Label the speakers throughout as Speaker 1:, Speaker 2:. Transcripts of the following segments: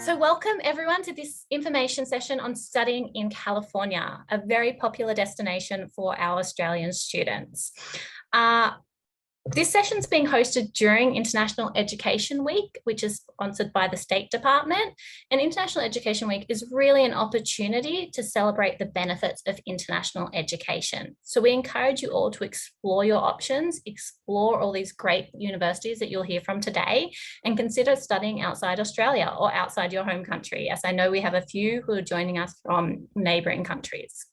Speaker 1: So welcome everyone to this information session on studying in California, a very popular destination for our Australian students. This session's being hosted during International Education Week, which is sponsored by the State Department. And International Education Week is really an opportunity to celebrate the benefits of international education. So we encourage you all to explore your options, explore all these great universities that you'll hear from today, and consider studying outside Australia or outside your home country, as I know we have a few who are joining us from neighbouring countries.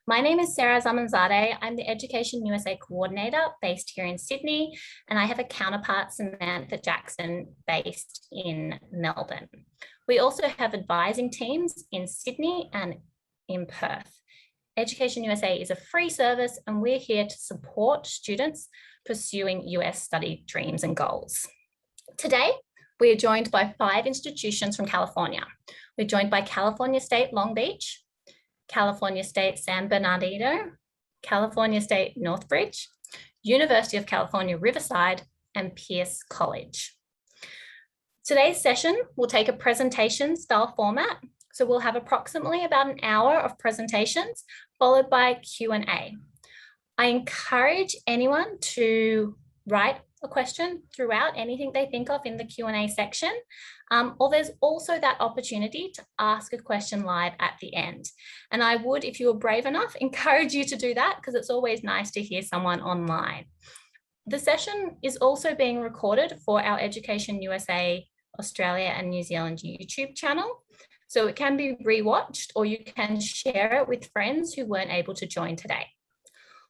Speaker 1: My name is Sarah Zamanzadeh. I'm the Education USA coordinator based here in Sydney, and I have a counterpart, Samantha Jackson, based in Melbourne. We also have advising teams in Sydney and in Perth. Education USA is a free service, and we're here to support students pursuing US study dreams and goals. Today, we are joined by 5 institutions from California. We're joined by California State Long Beach, California State San Bernardino, California State Northridge, University of California Riverside, and Pierce College. Today's session will take a presentation style format. So we'll have approximately about an hour of presentations followed by Q&A. I encourage anyone to write a question throughout, anything they think of in the Q&A section, or there's also that opportunity to ask a question live at the end. And I would, if you were brave enough, encourage you to do that because it's always nice to hear someone online. The session is also being recorded for our Education USA Australia and New Zealand YouTube channel. So it can be rewatched or you can share it with friends who weren't able to join today.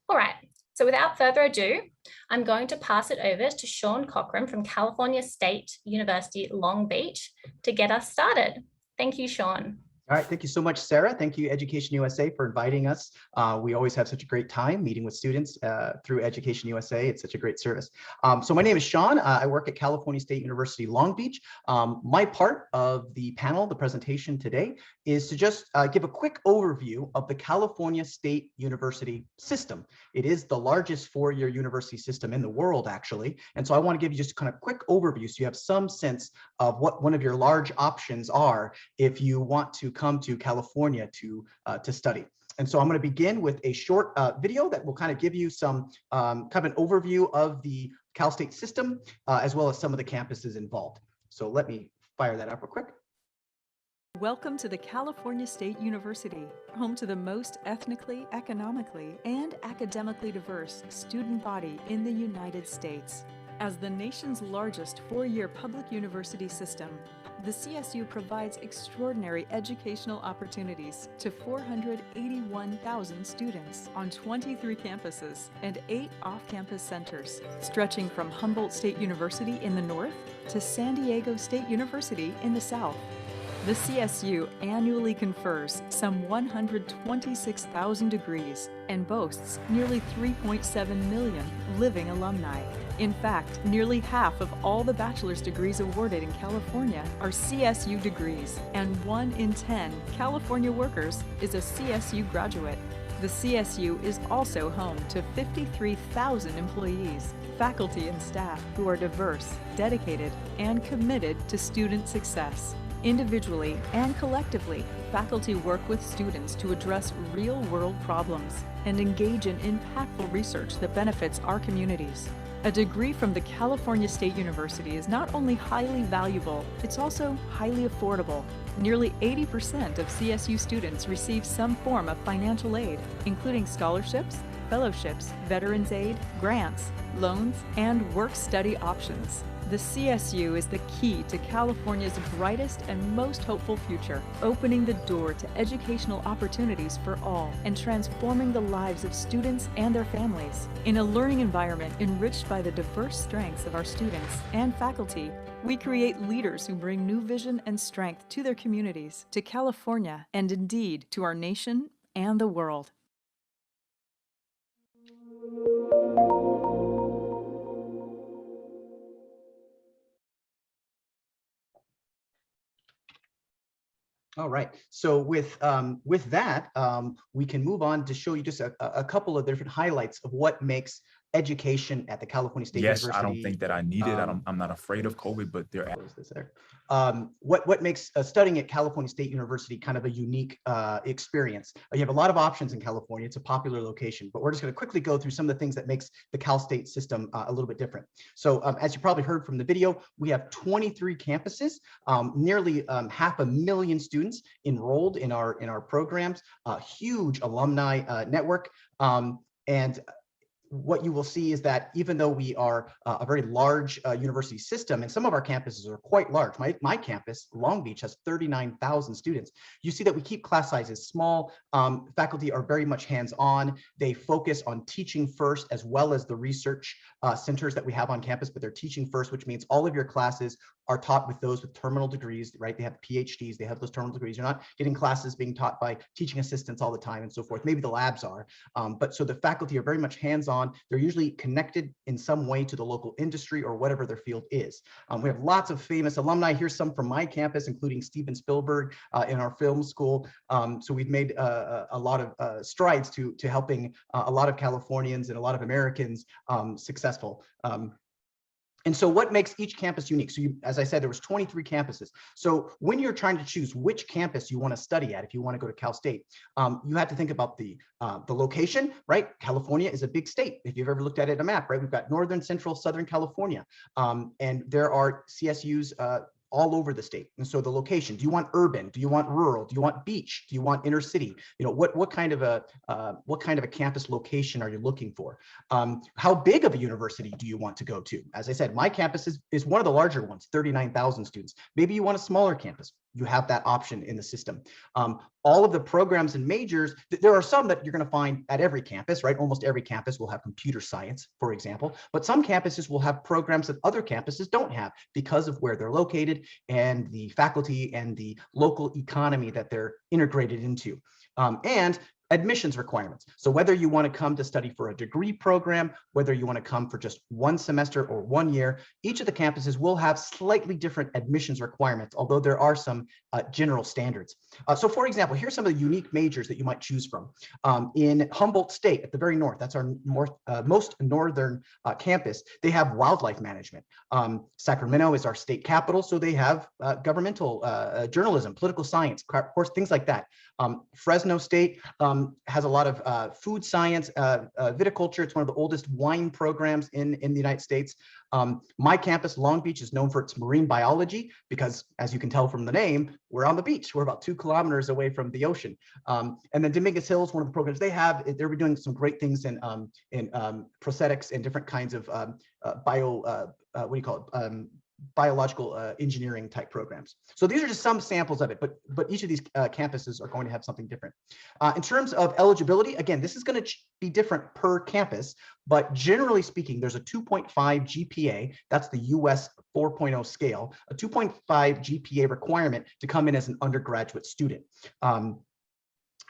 Speaker 1: All right. So without further ado, I'm going to pass it over to Sean Cochran from California State University, Long Beach to get us started. Thank you, Sean.
Speaker 2: All right, thank you so much, Sarah. Thank you, Education USA, for inviting us. We always have such a great time meeting with students through Education USA. It's such a great service. So my name is Sean. I work at California State University, Long Beach. My part of the panel, the presentation today, is to just give a quick overview of the California State University system. It is the largest four-year university system in the world, actually. And so I want to give you just a kind of quick overview so you have some sense of what one of your large options are if you want to come to California to study. And so I'm going to begin with a short video that will kind of give you some kind of an overview of the Cal State system, as well as some of the campuses involved. So let me fire that up real quick.
Speaker 3: Welcome to the California State University, home to the most ethnically, economically, and academically diverse student body in the United States. As the nation's largest four-year public university system, the CSU provides extraordinary educational opportunities to 481,000 students on 23 campuses and 8 off-campus centers, stretching from Humboldt State University in the north to San Diego State University in the south. The CSU annually confers some 126,000 degrees and boasts nearly 3.7 million living alumni. In fact, nearly half of all the bachelor's degrees awarded in California are CSU degrees, and 1 in 10 California workers is a CSU graduate. The CSU is also home to 53,000 employees, faculty and staff who are diverse, dedicated, and committed to student success. Individually and collectively, faculty work with students to address real-world problems and engage in impactful research that benefits our communities. A degree from the California State University is not only highly valuable, it's also highly affordable. Nearly 80% of CSU students receive some form of financial aid, including scholarships, fellowships, veterans aid, grants, loans, and work-study options. The CSU is the key to California's brightest and most hopeful future, opening the door to educational opportunities for all and transforming the lives of students and their families. In a learning environment enriched by the diverse strengths of our students and faculty, we create leaders who bring new vision and strength to their communities, to California, and indeed to our nation and the world.
Speaker 2: All right. So with that, we can move on to show you just a couple of different highlights of what makes education at the California State
Speaker 4: Yes,
Speaker 2: University.
Speaker 4: I don't think that I need it. I'm not afraid of COVID, but there.
Speaker 2: Close this there. What makes studying at California State University kind of a unique experience? You have a lot of options in California. It's a popular location, but we're just going to quickly go through some of the things that makes the Cal State system a little bit different. So as you probably heard from the video, we have 23 campuses, nearly 500,000 students enrolled in our programs, a huge alumni network, and what you will see is that even though we are a very large university system, and some of our campuses are quite large, my campus, Long Beach, has 39,000 students. You see that we keep class sizes small. Faculty are very much hands-on. They focus on teaching first, as well as the research centers that we have on campus, but they're teaching first, which means all of your classes are taught with those with terminal degrees, right? They have PhDs, they have those terminal degrees. You're not getting classes being taught by teaching assistants all the time and so forth. Maybe the labs are, but so the faculty are very much hands-on. They're usually connected in some way to the local industry or whatever their field is. We have lots of famous alumni. Here's some from my campus, including Steven Spielberg in our film school. So we've made a lot of strides to helping a lot of Californians and a lot of Americans successful. And so what makes each campus unique? So as I said, there was 23 campuses. So when you're trying to choose which campus you want to study at, if you want to go to Cal State, you have to think about the location, right? California is a big state. If you've ever looked at it on a map, right? We've got Northern, Central, Southern California. And there are CSUs all over the state. And so the location, do you want urban? Do you want rural? Do you want beach? Do you want inner city? You know, what kind of a campus location are you looking for? How big of a university do you want to go to? As I said, my campus is one of the larger ones, 39,000 students. Maybe you want a smaller campus. You have that option in the system. All of the programs and majors, there are some that you're going to find at every campus, right? Almost every campus will have computer science, for example, but some campuses will have programs that other campuses don't have because of where they're located and the faculty and the local economy that they're integrated into. And admissions requirements. So whether you want to come to study for a degree program, whether you want to come for just one semester or 1 year, each of the campuses will have slightly different admissions requirements, although there are some general standards. So for example, here's some of the unique majors that you might choose from. In Humboldt State at the very north, that's our most northern campus, they have wildlife management. Sacramento is our state capital, so they have governmental journalism, political science, of course, things like that. Fresno State has a lot of food science, viticulture. It's one of the oldest wine programs in the United States. My campus, Long Beach, is known for its marine biology because, as you can tell from the name, we're on the beach. We're about 2 kilometers away from the ocean. And then Dominguez Hills, one of the programs they have, they're doing some great things in prosthetics and different kinds of biological engineering type programs. So these are just some samples of it, but each of these campuses are going to have something different. In terms of eligibility, again, this is going to be different per campus, but generally speaking, there's a 2.5 GPA, that's the US 4.0 scale, a 2.5 GPA requirement to come in as an undergraduate student.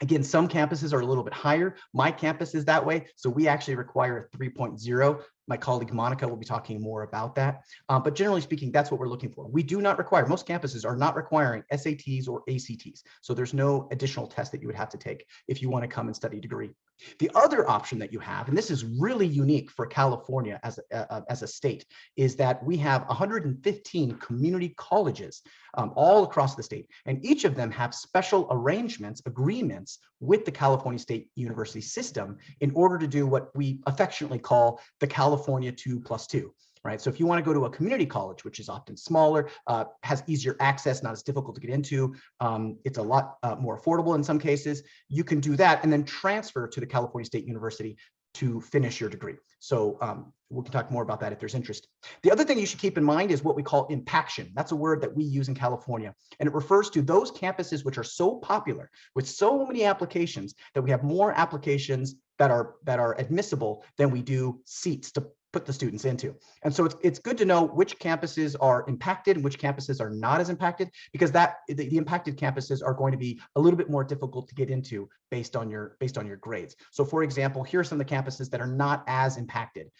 Speaker 2: Again, some campuses are a little bit higher. My campus is that way, so we actually require a 3.0. My colleague Monica will be talking more about that. But generally speaking, that's what we're looking for. We do not require, most campuses are not requiring SATs or ACTs. So there's no additional test that you would have to take if you want to come and study a degree. The other option that you have, and this is really unique for California as a state, is that we have 115 community colleges all across the state. And each of them have special arrangements, agreements with the California State University system in order to do what we affectionately call the California 2+2. Right? So if you want to go to a community college, which is often smaller, has easier access, not as difficult to get into, it's a lot more affordable in some cases, you can do that and then transfer to the California State University to finish your degree. So we can talk more about that if there's interest. The other thing you should keep in mind is what we call impaction. That's a word that we use in California, and it refers to those campuses which are so popular with so many applications that we have more applications that are admissible than we do seats to put the students into. And so it's good to know which campuses are impacted and which campuses are not as impacted, because the impacted campuses are going to be a little bit more difficult to get into based on your grades. So for example, here are some of the campuses that are not as impacted.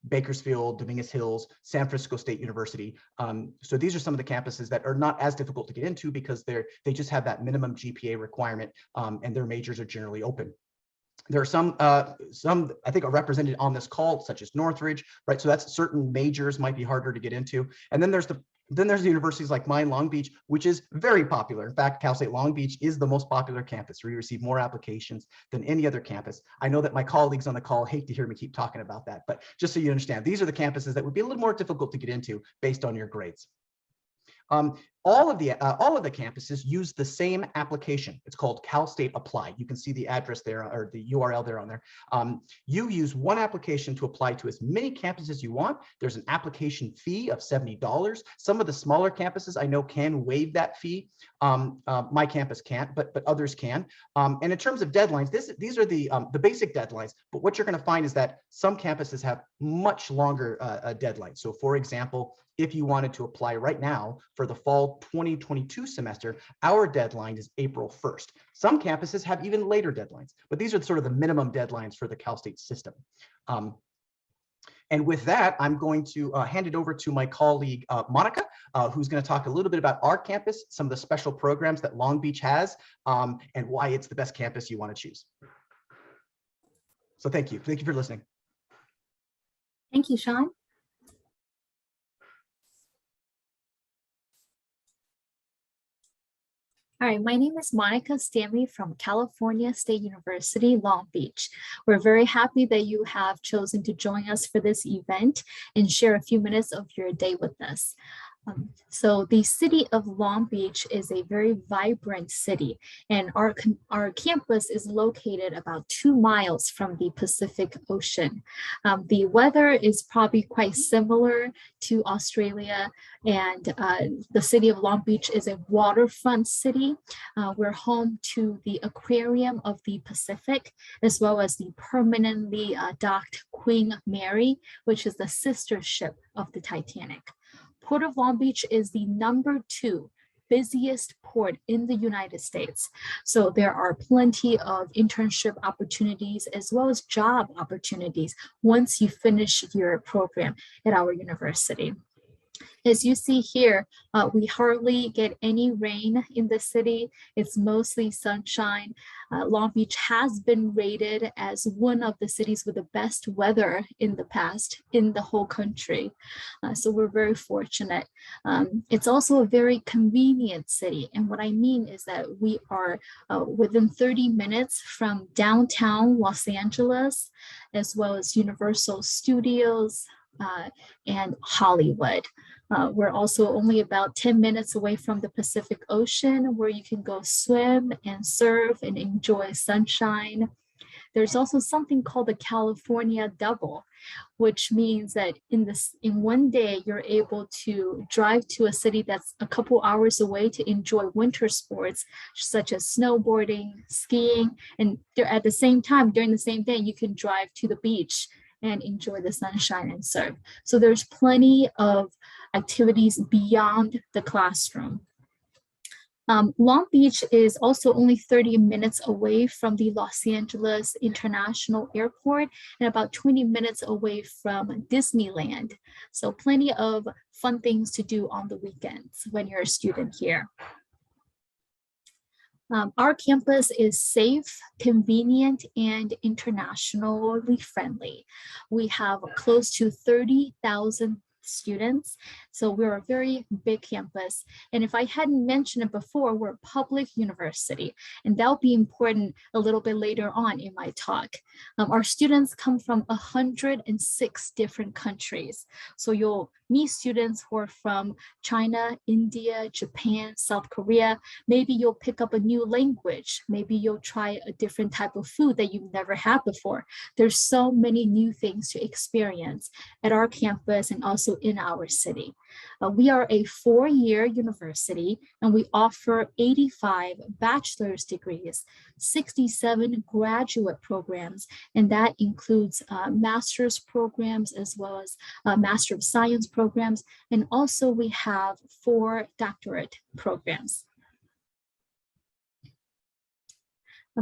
Speaker 2: Bakersfield, Dominguez Hills, San Francisco State University. So these are some of the campuses that are not as difficult to get into because they just have that minimum GPA requirement, and their majors are generally open. There are some I think are represented on this call, such as Northridge, right? So that's certain majors might be harder to get into. And then there's the universities like mine, Long Beach, which is very popular. In fact, Cal State Long Beach is the most popular campus. We receive more applications than any other campus. I know that my colleagues on the call hate to hear me keep talking about that, but just so you understand, these are the campuses that would be a little more difficult to get into based on your grades. All of the campuses use the same application. It's called Cal State Apply. You can see the address there, or the URL there on there. You use one application to apply to as many campuses as you want. There's an application fee of $70. Some of the smaller campuses I know can waive that fee. My campus can't, but others can. And in terms of deadlines, these are the basic deadlines. But what you're going to find is that some campuses have much longer deadlines. So, for example, if you wanted to apply right now for the fall 2022 semester, our deadline is April 1st. Some campuses have even later deadlines, but these are sort of the minimum deadlines for the Cal State system. And with that, I'm going to hand it over to my colleague, Monica, who's going to talk a little bit about our campus, some of the special programs that Long Beach has, and why it's the best campus you want to choose. So thank you. Thank you for listening.
Speaker 5: Thank you, Sean. All right, my name is Monica Stanley from California State University, Long Beach. We're very happy that you have chosen to join us for this event and share a few minutes of your day with us. So the city of Long Beach is a very vibrant city, and our campus is located about 2 miles from the Pacific Ocean. The weather is probably quite similar to Australia, and the city of Long Beach is a waterfront city. We're home to the Aquarium of the Pacific, as well as the permanently docked Queen Mary, which is the sister ship of the Titanic. Port of Long Beach is the #2 busiest port in the United States. So there are plenty of internship opportunities as well as job opportunities once you finish your program at our university. As you see here, we hardly get any rain in the city. It's mostly sunshine. Long Beach has been rated as one of the cities with the best weather in the past in the whole country. So we're very fortunate. It's also a very convenient city. And what I mean is that we are within 30 minutes from downtown Los Angeles, as well as Universal Studios and Hollywood. We're also only about 10 minutes away from the Pacific Ocean, where you can go swim and surf and enjoy sunshine. There's also something called the California Double, which means that in one day, you're able to drive to a city that's a couple hours away to enjoy winter sports, such as snowboarding, skiing, and at the same time, during the same day, you can drive to the beach and enjoy the sunshine and surf. So there's plenty of activities beyond the classroom. Long Beach is also only 30 minutes away from the Los Angeles International Airport and about 20 minutes away from Disneyland. So plenty of fun things to do on the weekends when you're a student here. Our campus is safe, convenient, and internationally friendly. We have close to 30,000 students, so we're a very big campus. And if I hadn't mentioned it before, we're a public university, and that'll be important a little bit later on in my talk. Our students come from 106 different countries. So you'll meet students who are from China, India, Japan, South Korea. Maybe you'll pick up a new language. Maybe you'll try a different type of food that you've never had before. There's so many new things to experience at our campus and also in our city. We are a 4-year university, and we offer 85 bachelor's degrees, 67 graduate programs, and that includes master's programs as well as Master of Science programs, and also we have 4 doctorate programs.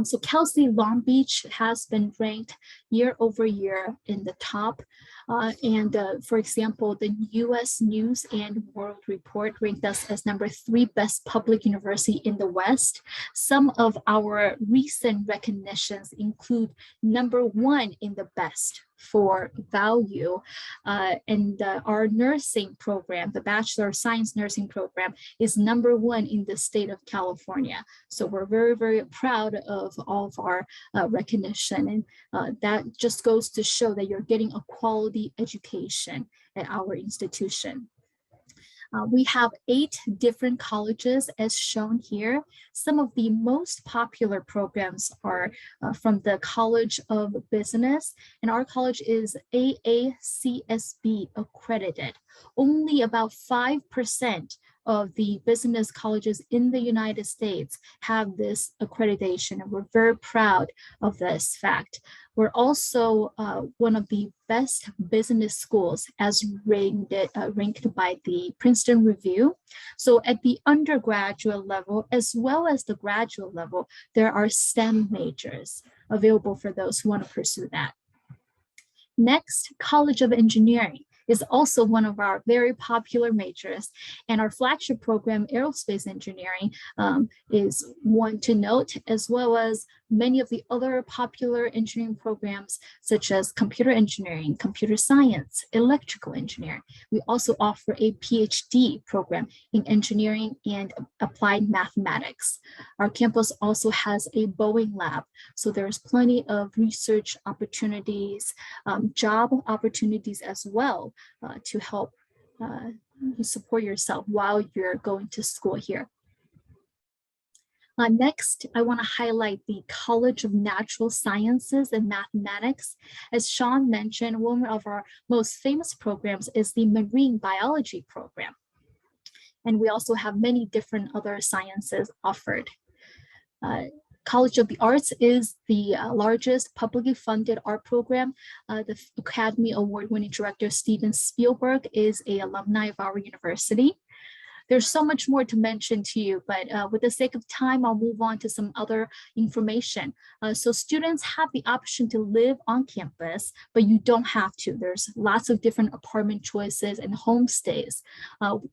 Speaker 5: So Cal State Long Beach has been ranked year over year in the top. For example, the US News and World Report ranked us as #3 best public university in the West. Some of our recent recognitions include #1 in the best for value. Our nursing program, the Bachelor of Science nursing program, is #1 in the state of California. So we're very, very proud of all of our recognition. And that just goes to show that you're getting a quality education at our institution. We have 8 different colleges as shown here. Some of the most popular programs are from the College of Business, and our college is AACSB accredited. Only about 5% of the business colleges in the United States have this accreditation, and we're very proud of this fact. We're also one of the best business schools as ranked by the Princeton Review. So at the undergraduate level, as well as the graduate level, there are STEM majors available for those who want to pursue that. Next, College of Engineering is also one of our very popular majors, and our flagship program, Aerospace Engineering, is one to note, as well as many of the other popular engineering programs, such as computer engineering, computer science, electrical engineering. We also offer a PhD program in engineering and applied mathematics. Our campus also has a Boeing lab, so there's plenty of research opportunities, job opportunities as well, to help you support yourself while you're going to school here. Next, I want to highlight the College of Natural Sciences and Mathematics. As Sean mentioned, one of our most famous programs is the Marine Biology program. And we also have many different other sciences offered. College of the Arts is the largest publicly funded art program. The Academy Award-winning director, Steven Spielberg, is an alumni of our university. There's so much more to mention to you, but with the sake of time, I'll move on to some other information. So students have the option to live on campus, but you don't have to. There's lots of different apartment choices and homestays.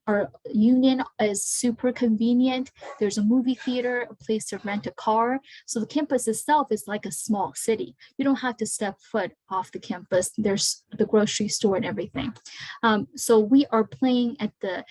Speaker 5: Our union is super convenient. There's a movie theater, a place to rent a car. So the campus itself is like a small city. You don't have to step foot off the campus. There's the grocery store and everything. So we are playing at the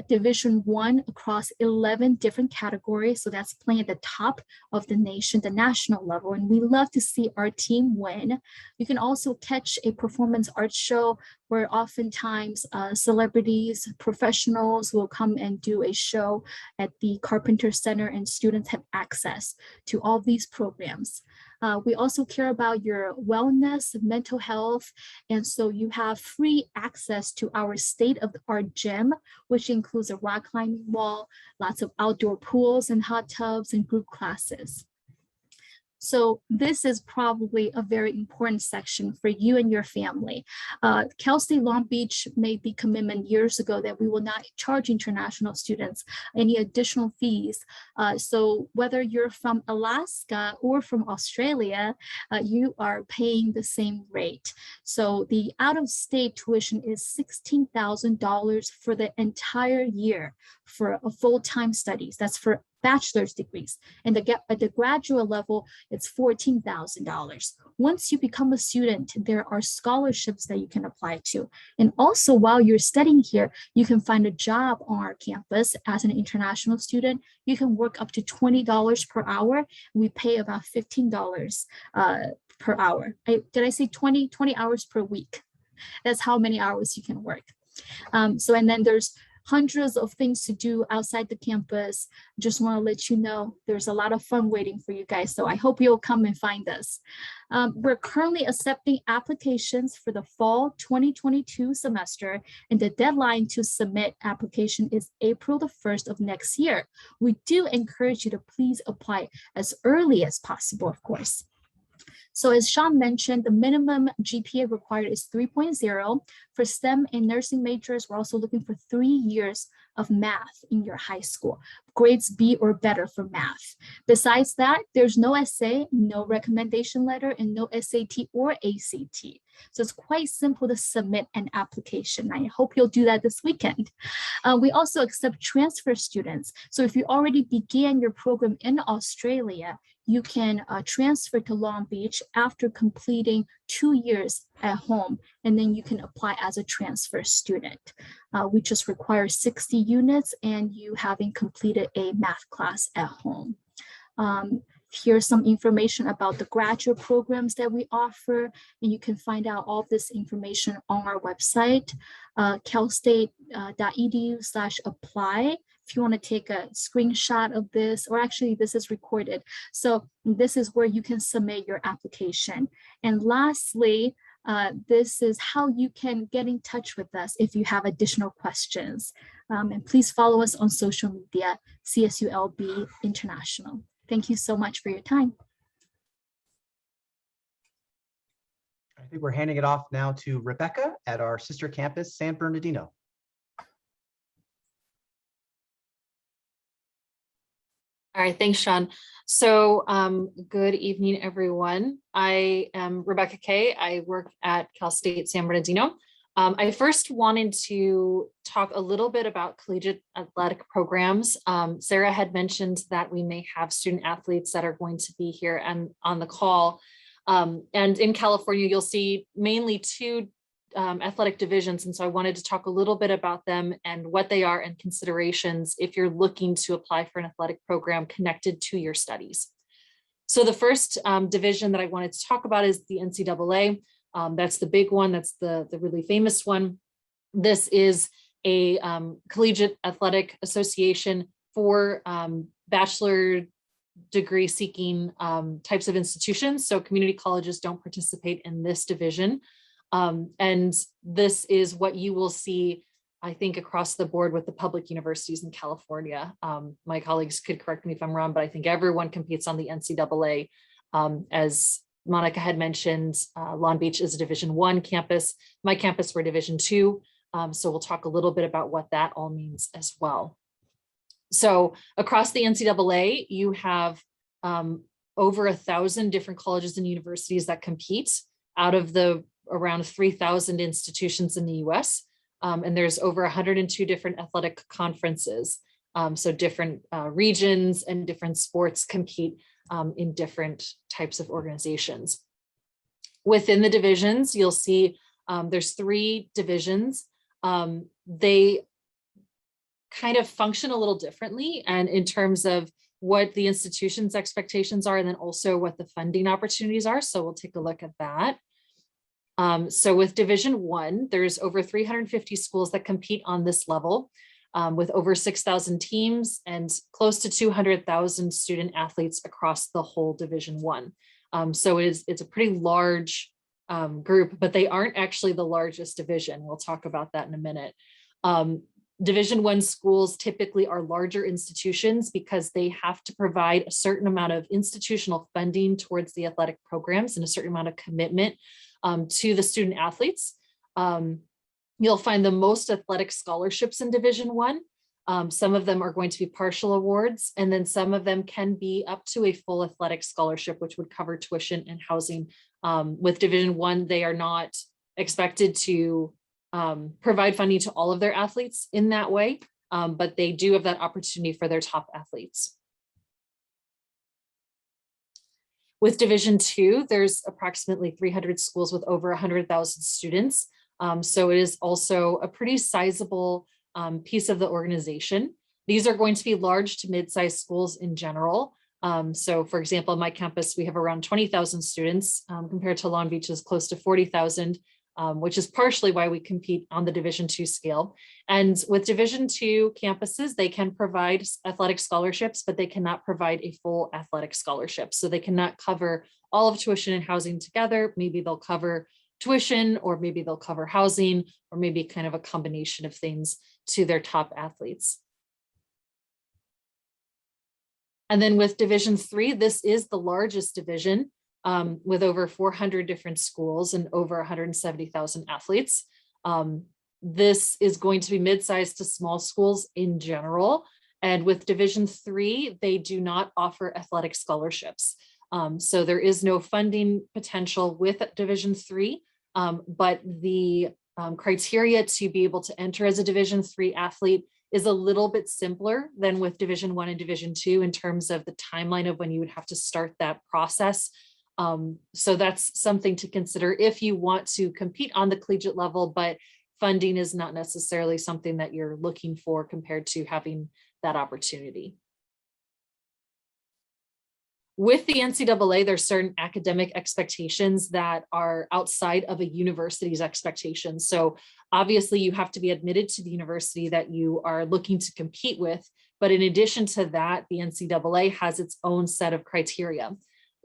Speaker 5: Division 1 across 11 different categories. So that's playing at the top of the nation, the national level. And we love to see our team win. You can also catch a performance arts show where oftentimes celebrities, professionals will come and do a show at the Carpenter Center, and students have access to all these programs. We also care about your wellness, mental health, and so you have free access to our state-of-the-art gym, which includes a rock climbing wall, lots of outdoor pools and hot tubs, and group classes. So this is probably a very important section for you and your family. Cal State Long Beach made the commitment years ago that we will not charge international students any additional fees. So whether you're from Alaska or from Australia, you are paying the same rate. So the out-of-state tuition is $16,000 for the entire year for a full-time studies. That's for bachelor's degrees, and at the graduate level, it's $14,000. Once you become a student, there are scholarships that you can apply to. And also, while you're studying here, you can find a job on our campus as an international student. You can work up to $20 per hour. We pay about $15 per hour. Did I say 20 hours per week? That's how many hours you can work. And then there's hundreds of things to do outside the campus. Just want to let you know there's a lot of fun waiting for you guys. So I hope you'll come and find us. We're currently accepting applications for the fall 2022 semester, and the deadline to submit application is April the 1st of next year. We do encourage you to please apply as early as possible, of course. So as Sean mentioned, the minimum GPA required is 3.0. For STEM and nursing majors, we're also looking for 3 years of math in your high school, grades B or better for math. Besides that, there's no essay, no recommendation letter, and no SAT or ACT. So it's quite simple to submit an application. I hope you'll do that this weekend. We also accept transfer students. So if you already began your program in Australia, you can transfer to Long Beach after completing 2 years at home, and then you can apply as a transfer student. We just require 60 units and you having completed a math class at home. Here's some information about the graduate programs that we offer, and you can find out all this information on our website, calstate.edu/apply. If you want to take a screenshot of this, or actually this is recorded. So this is where you can submit your application. And lastly, this is how you can get in touch with us if you have additional questions. And please follow us on social media, CSULB International. Thank you so much for your time.
Speaker 2: I think we're handing it off now to Rebecca at our sister campus, San Bernardino.
Speaker 6: All right, thanks, Sean. So good evening, everyone. I am Rebecca Kay. I work at Cal State San Bernardino. I first wanted to talk a little bit about collegiate athletic programs. Sarah had mentioned that we may have student athletes that are going to be here and on the call. And in California, you'll see mainly two athletic divisions. And so I wanted to talk a little bit about them and what they are and considerations if you're looking to apply for an athletic program connected to your studies. So the first division that I wanted to talk about is the NCAA. That's the big one. That's the really famous one. This is a collegiate athletic association for bachelor degree seeking types of institutions. So community colleges don't participate in this division. And this is what you will see, I think, across the board with the public universities in California. My colleagues could correct me if I'm wrong, but I think everyone competes on the NCAA. As Monica had mentioned, Long Beach is a Division I campus. My campus were Division II. So we'll talk a little bit about what that all means as well. So across the NCAA, you have over 1,000 different colleges and universities that compete out of the around 3,000 institutions in the US. And there's over 102 different athletic conferences. So different regions and different sports compete in different types of organizations. Within the divisions, you'll see there's 3 divisions. They kind of function a little differently, and in terms of what the institution's expectations are, and then also what the funding opportunities are. So we'll take a look at that. So with Division I, there's over 350 schools that compete on this level, with over 6,000 teams and close to 200,000 student athletes across the whole Division I. So it's a pretty large group, but they aren't actually the largest division. We'll talk about that in a minute. Division I schools typically are larger institutions because they have to provide a certain amount of institutional funding towards the athletic programs and a certain amount of commitment to the student athletes. You'll find the most athletic scholarships in Division I. Some of them are going to be partial awards, and then some of them can be up to a full athletic scholarship, which would cover tuition and housing. With Division I, they are not expected to provide funding to all of their athletes in that way, but they do have that opportunity for their top athletes. With Division II, there's approximately 300 schools with over 100,000 students. So it is also a pretty sizable piece of the organization. These are going to be large to mid-sized schools in general. So for example, on my campus, we have around 20,000 students compared to Long Beach's close to 40,000, which is partially why we compete on the Division II scale. And with Division II campuses, they can provide athletic scholarships, but they cannot provide a full athletic scholarship. So they cannot cover all of tuition and housing together. Maybe they'll cover tuition, or maybe they'll cover housing, or maybe kind of a combination of things to their top athletes. And then with Division III, this is the largest division with over 400 different schools and over 170,000 athletes. This is going to be mid-sized to small schools in general. And with Division III, they do not offer athletic scholarships. So there is no funding potential with Division III, but the criteria to be able to enter as a Division III athlete is a little bit simpler than with Division I and Division II in terms of the timeline of when you would have to start that process. So that's something to consider if you want to compete on the collegiate level, but funding is not necessarily something that you're looking for compared to having that opportunity. With the NCAA, there's certain academic expectations that are outside of a university's expectations. So obviously you have to be admitted to the university that you are looking to compete with. But in addition to that, the NCAA has its own set of criteria.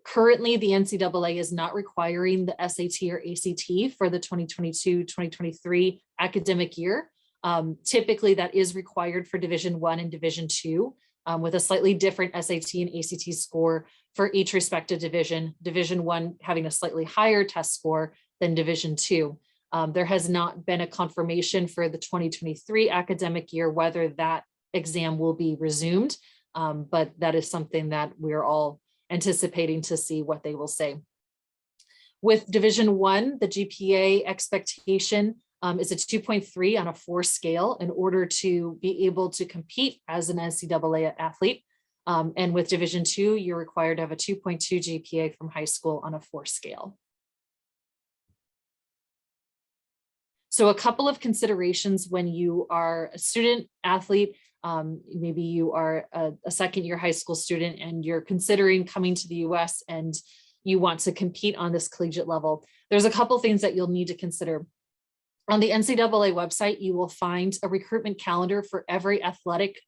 Speaker 6: Currently, the NCAA is not requiring the SAT or ACT for the 2022-2023 academic year. Typically, that is required for Division I and Division II, with a slightly different SAT and ACT score for each respective division. Division I having a slightly higher test score than Division II. There has not been a confirmation for the 2023 academic year whether that exam will be resumed, but that is something that we're all anticipating to see what they will say. With Division I, the GPA expectation is a 2.3 on a 4 scale in order to be able to compete as an NCAA athlete. And with Division II, you're required to have a 2.2 GPA from high school on a 4 scale. So a couple of considerations when you are a student athlete, maybe you are a second-year high school student and you're considering coming to the US and you want to compete on this collegiate level. There's a couple things that you'll need to consider. On the NCAA website, you will find a recruitment calendar for every athletic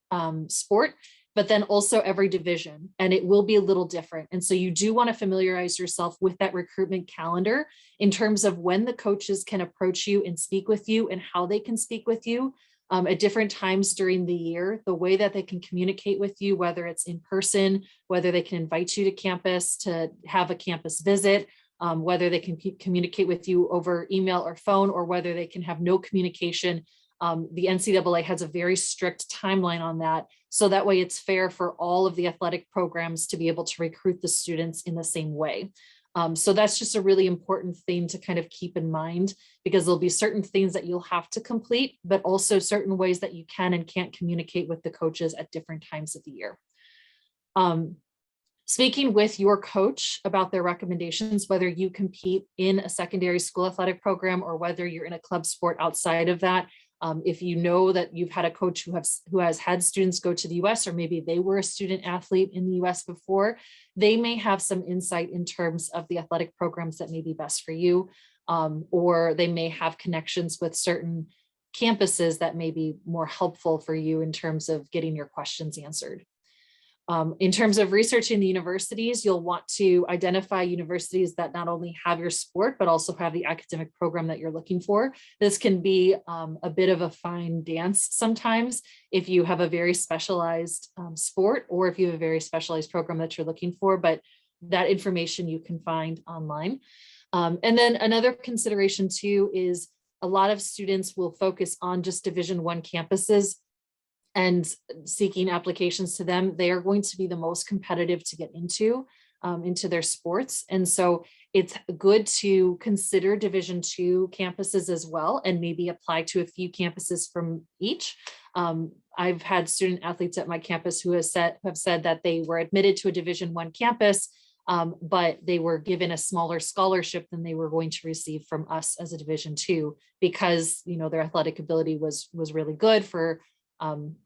Speaker 6: sport, but then also every division, and it will be a little different. And so you do want to familiarize yourself with that recruitment calendar in terms of when the coaches can approach you and speak with you and how they can speak with you at different times during the year, the way that they can communicate with you, whether it's in person, whether they can invite you to campus to have a campus visit, whether they can communicate with you over email or phone, or whether they can have no communication. The NCAA has a very strict timeline on that. So that way it's fair for all of the athletic programs to be able to recruit the students in the same way. So that's just a really important thing to kind of keep in mind, because there'll be certain things that you'll have to complete, but also certain ways that you can and can't communicate with the coaches at different times of the year. Speaking with your coach about their recommendations, whether you compete in a secondary school athletic program or whether you're in a club sport outside of that. If you know that you've had a coach who has had students go to the US, or maybe they were a student athlete in the US before, they may have some insight in terms of the athletic programs that may be best for you, or they may have connections with certain campuses that may be more helpful for you in terms of getting your questions answered. In terms of researching the universities, you'll want to identify universities that not only have your sport, but also have the academic program that you're looking for. This can be a bit of a fine dance sometimes if you have a very specialized sport, or if you have a very specialized program that you're looking for, but that information you can find online. And then another consideration too is a lot of students will focus on just Division I campuses and seeking applications to them. They are going to be the most competitive to get into their sports. And so it's good to consider Division II campuses as well, and maybe apply to a few campuses from each. I've had student athletes at my campus who have said that they were admitted to a Division I campus, but they were given a smaller scholarship than they were going to receive from us as a Division II, because their athletic ability was really good for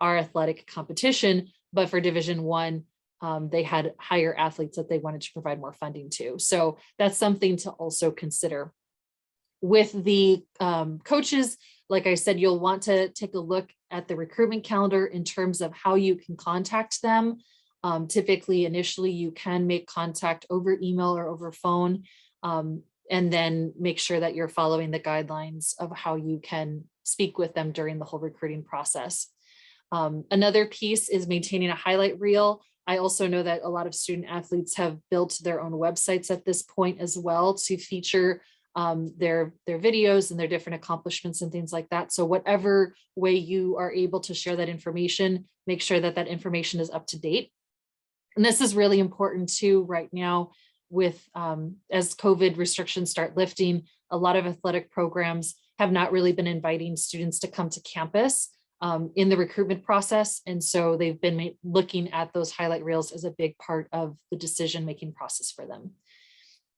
Speaker 6: our athletic competition, but for Division I, they had higher athletes that they wanted to provide more funding to. So that's something to also consider. With the coaches, like I said, you'll want to take a look at the recruitment calendar in terms of how you can contact them. Typically, initially, you can make contact over email or over phone, and then make sure that you're following the guidelines of how you can speak with them during the whole recruiting process. Another piece is maintaining a highlight reel. I also know that a lot of student athletes have built their own websites at this point as well to feature their videos and their different accomplishments and things like that. So whatever way you are able to share that information, make sure that that information is up to date. And this is really important too right now with as COVID restrictions start lifting, a lot of athletic programs have not really been inviting students to come to campus in the recruitment process. And so they've been looking at those highlight reels as a big part of the decision-making process for them.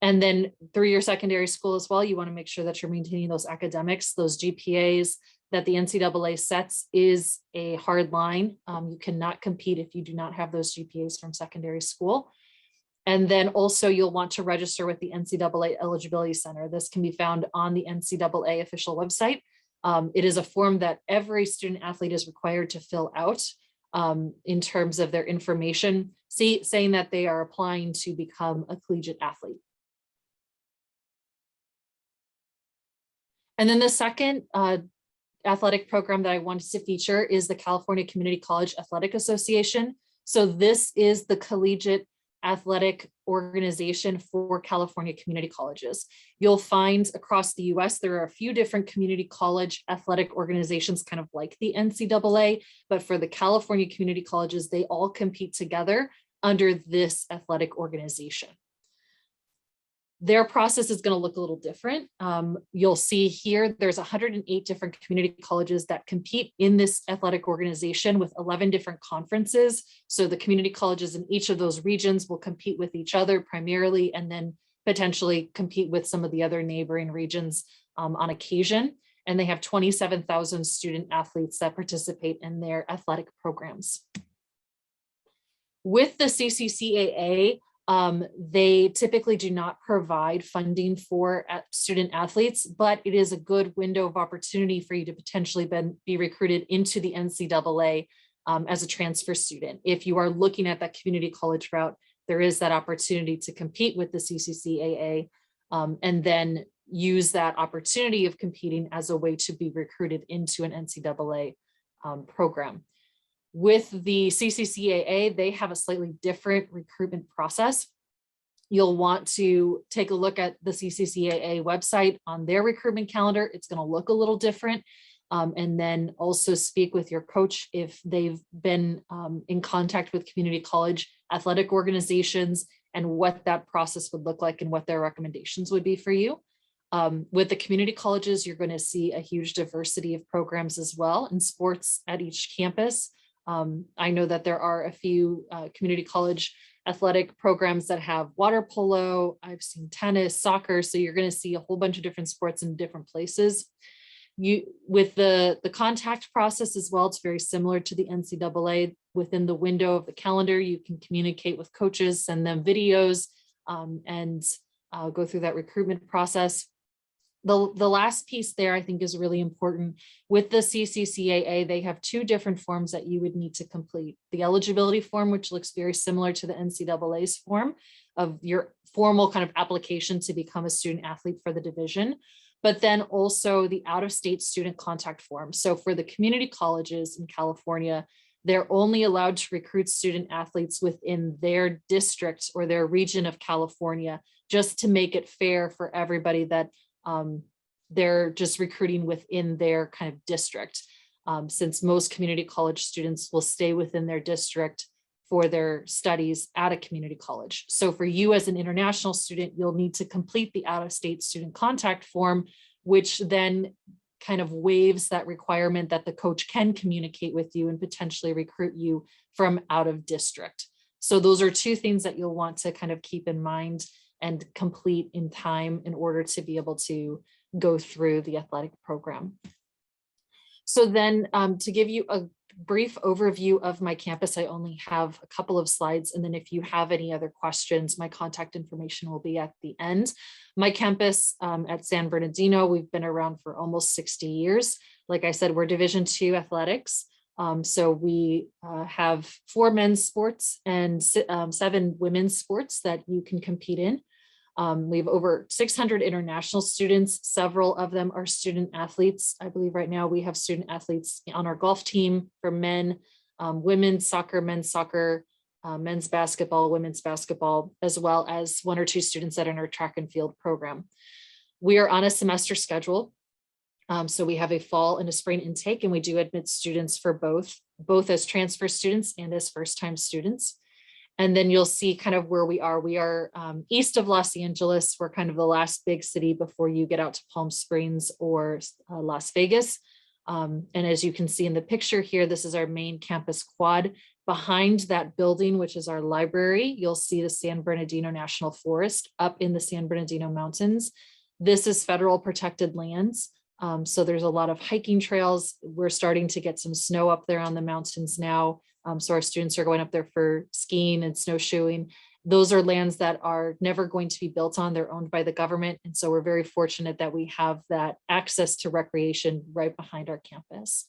Speaker 6: And then through your secondary school as well, you want to make sure that you're maintaining those academics, those GPAs that the NCAA sets is a hard line. You cannot compete if you do not have those GPAs from secondary school. And then also you'll want to register with the NCAA Eligibility Center. This can be found on the NCAA official website. It is a form that every student athlete is required to fill out in terms of their information, saying that they are applying to become a collegiate athlete. And then the second athletic program that I wanted to feature is the California Community College Athletic Association. So this is the collegiate athletic organization for California community colleges. You'll find across the US, there are a few different community college athletic organizations, kind of like the NCAA, but for the California community colleges, they all compete together under this athletic organization. Their process is going to look a little different. You'll see here, there's 108 different community colleges that compete in this athletic organization with 11 different conferences. So the community colleges in each of those regions will compete with each other primarily, and then potentially compete with some of the other neighboring regions on occasion. And they have 27,000 student athletes that participate in their athletic programs. With the CCCAA, they typically do not provide funding for student athletes, but it is a good window of opportunity for you to potentially be recruited into the NCAA as a transfer student. If you are looking at that community college route, there is that opportunity to compete with the CCCAA and then use that opportunity of competing as a way to be recruited into an NCAA program. With the CCCAA, they have a slightly different recruitment process. You'll want to take a look at the CCCAA website on their recruitment calendar. It's going to look a little different. And then also speak with your coach if they've been in contact with community college athletic organizations and what that process would look like and what their recommendations would be for you. With the community colleges, you're going to see a huge diversity of programs as well in sports at each campus. I know that there are a few community college athletic programs that have water polo. I've seen tennis, soccer. So you're going to see a whole bunch of different sports in different places. With the contact process as well, it's very similar to the NCAA. Within the window of the calendar, you can communicate with coaches, send them videos, and go through that recruitment process. The last piece there I think is really important. With the CCCAA, they have two different forms that you would need to complete. The eligibility form, which looks very similar to the NCAA's form of your formal kind of application to become a student athlete for the division, but then also the out-of-state student contact form. So for the community colleges in California, they're only allowed to recruit student athletes within their district or their region of California, just to make it fair for everybody that they're just recruiting within their kind of district, since most community college students will stay within their district for their studies at a community college. So for you as an international student, you'll need to complete the out-of-state student contact form, which then kind of waives that requirement that the coach can communicate with you and potentially recruit you from out of district. So those are two things that you'll want to kind of keep in mind and complete in time in order to be able to go through the athletic program. So then to give you a brief overview of my campus, I only have a couple of slides. And then if you have any other questions, my contact information will be at the end. My campus at San Bernardino, we've been around for almost 60 years. Like I said, we're Division II athletics. So we have 4 men's sports and 7 women's sports that you can compete in. We have over 600 international students. Several of them are student athletes. I believe right now we have student athletes on our golf team for men, women's soccer, men's basketball, women's basketball, as well as 1 or 2 students that are in our track and field program. We are on a semester schedule. So we have a fall and a spring intake, and we do admit students for both as transfer students and as first-time students. And then you'll see kind of where we are. We are east of Los Angeles. We're kind of the last big city before you get out to Palm Springs or Las Vegas. And as you can see in the picture here, this is our main campus quad. Behind that building, which is our library, you'll see the San Bernardino National Forest up in the San Bernardino Mountains. This is federal protected lands. So there's a lot of hiking trails. We're starting to get some snow up there on the mountains now. So our students are going up there for skiing and snowshoeing. Those are lands that are never going to be built on. They're owned by the government. And so we're very fortunate that we have that access to recreation right behind our campus.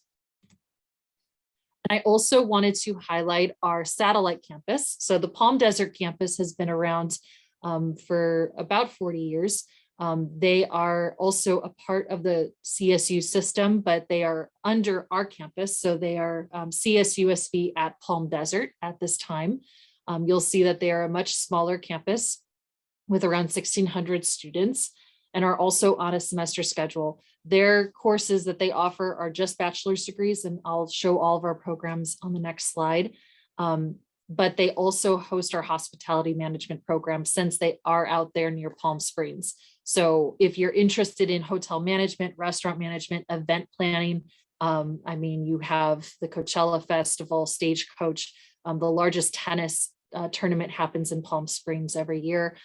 Speaker 6: I also wanted to highlight our satellite campus. So the Palm Desert campus has been around for about 40 years. They are also a part of the CSU system, but they are under our campus. So they are CSUSB at Palm Desert at this time. You'll see that they are a much smaller campus with around 1,600 students and are also on a semester schedule. Their courses that they offer are just bachelor's degrees, and I'll show all of our programs on the next slide. But they also host our hospitality management program since they are out there near Palm Springs. So if you're interested in hotel management, restaurant management, event planning, I mean, you have the Coachella Festival, Stagecoach, the largest tennis tournament happens in Palm Springs every year.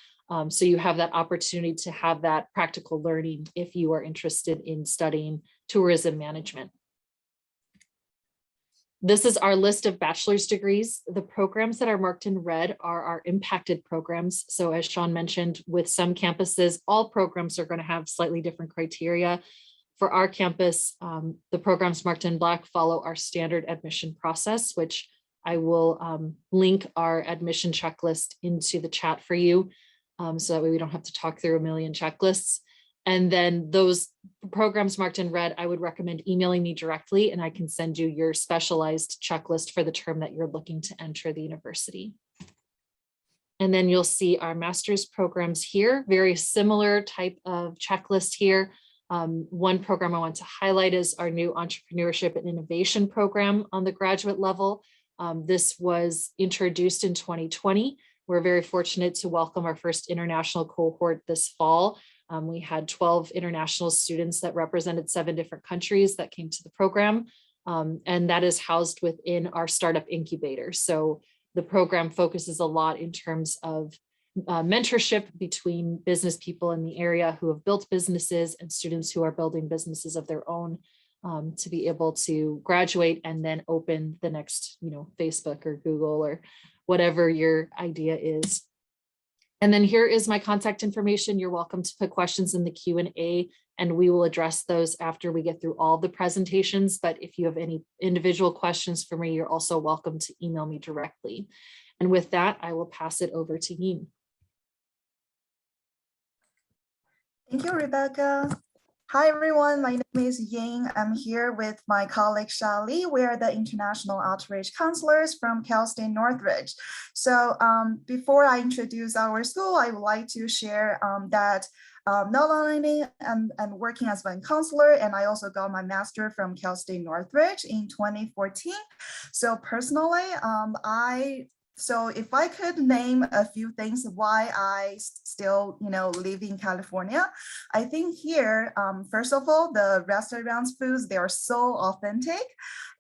Speaker 6: So you have that opportunity to have that practical learning if you are interested in studying tourism management. This is our list of bachelor's degrees. The programs that are marked in red are our impacted programs. So as Sean mentioned, with some campuses, all programs are going to have slightly different criteria. For our campus, the programs marked in black follow our standard admission process, which I will link our admission checklist into the chat for you. So that way we don't have to talk through a million checklists. And then those programs marked in red, I would recommend emailing me directly and I can send you your specialized checklist for the term that you're looking to enter the university. And then you'll see our master's programs here, very similar type of checklist here. One program I want to highlight is our new entrepreneurship and innovation program on the graduate level. This was introduced in 2020. We're very fortunate to welcome our first international cohort this fall. We had 12 international students that represented 7 different countries that came to the program, and that is housed within our startup incubator. So the program focuses a lot in terms of mentorship between business people in the area who have built businesses and students who are building businesses of their own to be able to graduate and then open the next, Facebook or Google or whatever your idea is. And then here is my contact information. You're welcome to put questions in the Q&A and we will address those after we get through all the presentations. But if you have any individual questions for me, you're also welcome to email me directly. And with that, I will pass it over to Yin.
Speaker 7: Thank you, Rebecca. Hi, everyone. My name is Ying. I'm here with my colleague, Shali. We are the International Outreach Counselors from Cal State Northridge. So before I introduce our school, I would like to share that not only I'm working as a counselor, and I also got my master from Cal State Northridge in 2014. So personally, So if I could name a few things why I still, live in California, I think here, first of all, the restaurants foods, they are so authentic.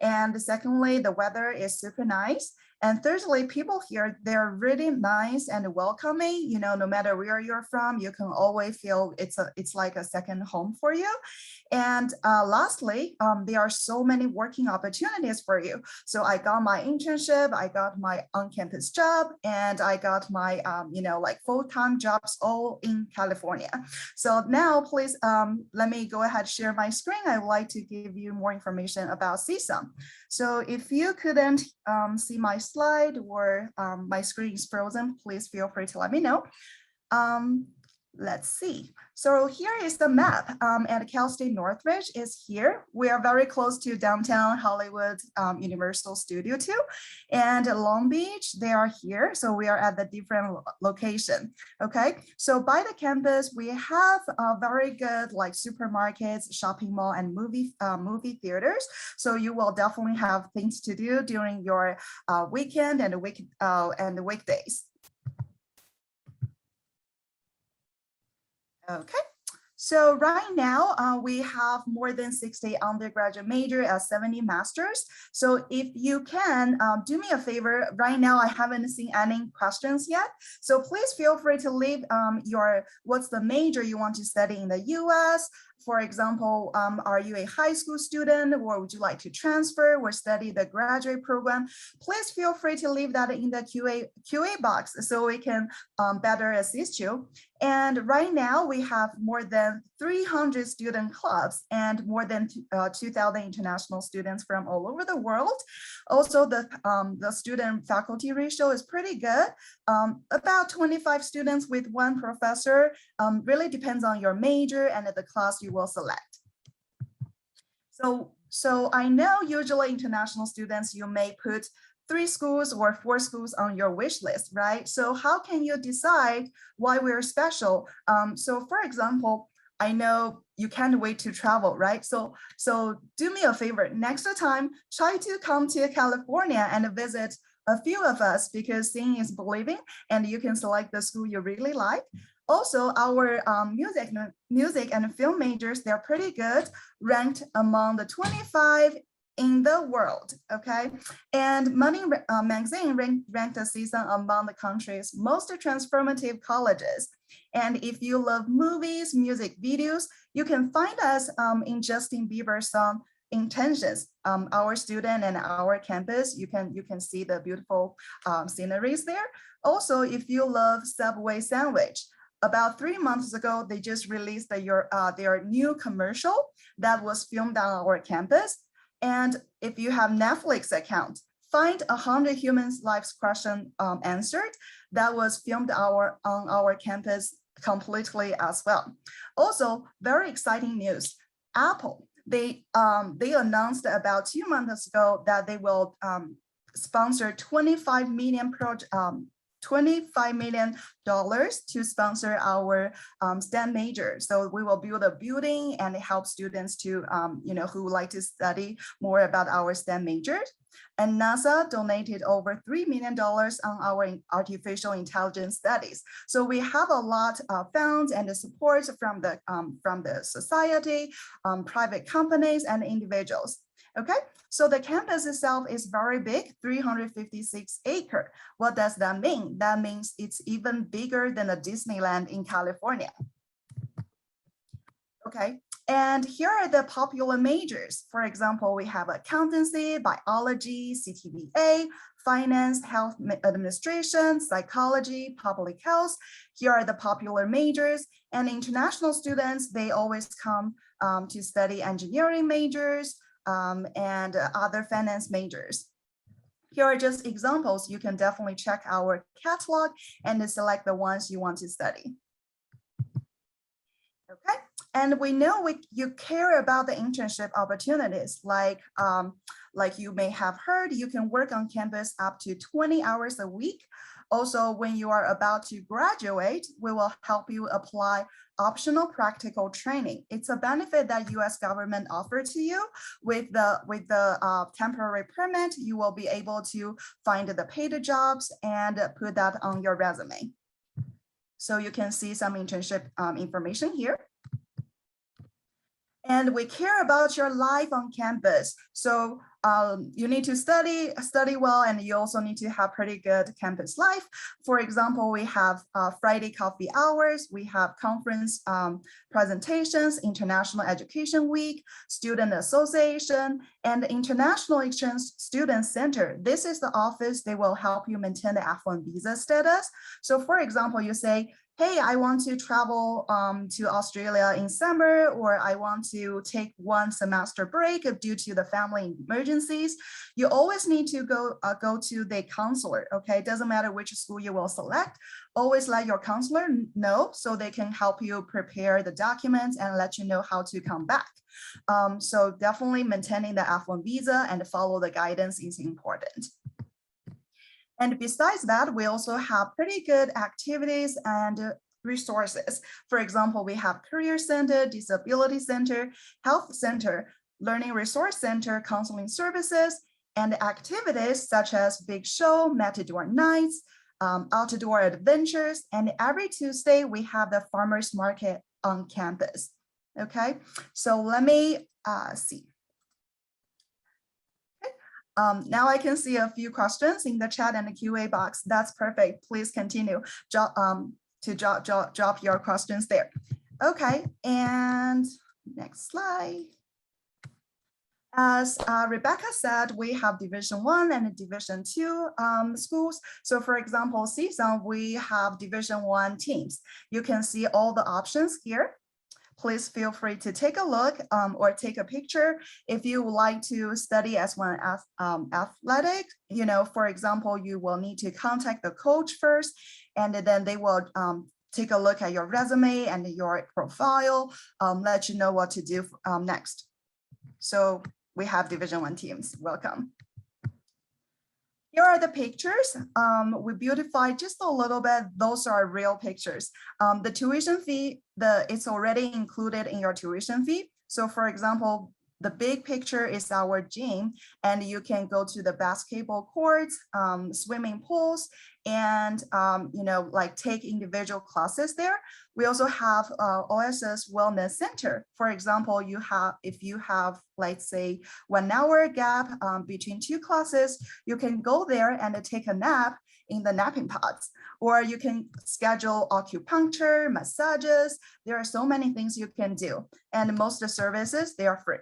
Speaker 7: And secondly, the weather is super nice. And thirdly, people here, they're really nice and welcoming. No matter where you're from, you can always feel it's like a second home for you. And lastly, there are so many working opportunities for you. So I got my internship, I got my on-campus job, and I got my, full-time jobs all in California. So now, please let me go ahead, share my screen. I would like to give you more information about CSUN. So if you couldn't see my slide or my screen is frozen, please feel free to let me know. Let's see. So here is the map at Cal State Northridge is here. We are very close to downtown Hollywood Universal Studio 2 and Long Beach, they are here. So we are at the different location, okay? So by the campus, we have very good like supermarkets, shopping mall, and movie theaters. So you will definitely have things to do during your weekend and the weekdays. Okay, so right now we have more than 60 undergraduate major and 70 masters. So if you can do me a favor, right now I haven't seen any questions yet. So please feel free to leave what's the major you want to study in the US. For example, are you a high school student or would you like to transfer or study the graduate program? Please feel free to leave that in the QA box so we can better assist you. And right now we have more than 300 student clubs and more than 2,000 international students from all over the world. Also, the student faculty ratio is pretty good. About 25 students with one professor. Really depends on your major and the class you will select. So I know usually international students, you may put 3 schools or 4 schools on your wish list, right? So how can you decide why we're special? So for example, I know you can't wait to travel, right? So do me a favor, next time, try to come to California and visit a few of us because seeing is believing and you can select the school you really like. Also, our music and film majors, they're pretty good, ranked among the 25 in the world, okay? And Money magazine ranked the season among the country's most transformative colleges. And if you love movies, music videos, you can find us in Justin Bieber's song, Intentions. Our student and our campus, you can see the beautiful sceneries there. Also, if you love Subway sandwich, about 3 months ago, they just released their new commercial that was filmed on our campus. And if you have Netflix account, find 100 Humans Lives Question Answered that was filmed on our campus completely as well. Also, very exciting news. Apple, they announced about 2 months ago that they will sponsor $25 million to sponsor our STEM major. So we will build a building and help students to, who would like to study more about our STEM majors. And NASA donated over $3 million on our artificial intelligence studies. So we have a lot of funds and the support from the society, private companies, and individuals. Okay, so the campus itself is very big, 356 acres. What does that mean? That means it's even bigger than a Disneyland in California. Okay, and here are the popular majors. For example, we have accountancy, biology, CTVA, finance, health administration, psychology, public health. Here are the popular majors, and international students, they always come to study engineering majors, and other finance majors. Here are just examples. You can definitely check our catalog and select the ones you want to study. Okay, and we know you care about the internship opportunities. Like you may have heard, you can work on campus up to 20 hours a week. Also, when you are about to graduate, we will help you apply optional practical training. It's a benefit that US government offered to you. With the temporary permit, you will be able to find the paid jobs and put that on your resume. So you can see some internship information here. And we care about your life on campus. So you need to study well, and you also need to have pretty good campus life. For example, we have Friday coffee hours, we have conference presentations, International Education Week, Student Association, and International Exchange Student Center. This is the office. They will help you maintain the F1 visa status. So for example, you say, hey, I want to travel to Australia in summer, or I want to take one semester break due to the family emergencies, you always need to go to the counselor, okay? It doesn't matter which school you will select, always let your counselor know so they can help you prepare the documents and let you know how to come back. So definitely maintaining the F1 visa and follow the guidance is important. And besides that, we also have pretty good activities and resources. For example, we have Career Center, Disability Center, Health Center, Learning Resource Center, Counseling Services, and activities such as Big Show, Matador Nights, Outdoor Adventures, and every Tuesday we have the Farmers Market on campus. Okay, so let me see. Now I can see a few questions in the chat and the QA box. That's perfect. Please continue to drop your questions there. Okay, and next slide. As Rebecca said, we have Division 1 and Division 2 schools. So for example, CSUN, we have Division 1 teams. You can see all the options here. Please feel free to take a look or take a picture. If you would like to study as one athletic, you know, for example, you will need to contact the coach first, and then they will take a look at your resume and your profile, let you know what to do next. So we have Division 1 teams. Welcome. Here are the pictures. We beautified just a little bit. Those are real pictures. The tuition fee, it's already included in your tuition fee. So for example, the big picture is our gym, and you can go to the basketball courts, swimming pools, and you know, like take individual classes there. We also have OSS Wellness Center. For example, if you have, let's say, 1 hour gap between 2 classes, you can go there and take a nap in the napping pods, or you can schedule acupuncture, massages. There are so many things you can do, and most of the services, they are free.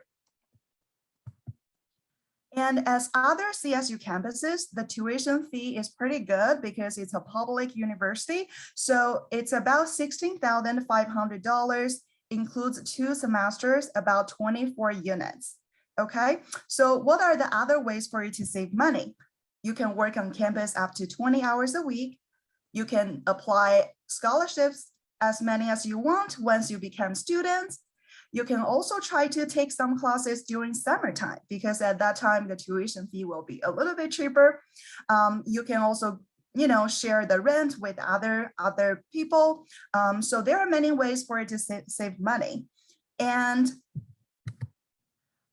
Speaker 7: And as other CSU campuses, the tuition fee is pretty good because it's a public university. So it's about $16,500, includes 2 semesters, about 24 units. Okay, so what are the other ways for you to save money? You can work on campus up to 20 hours a week. You can apply scholarships as many as you want once you become students. You can also try to take some classes during summertime because at that time the tuition fee will be a little bit cheaper. You can also, you know, share the rent with other people. So there are many ways for you to save money. And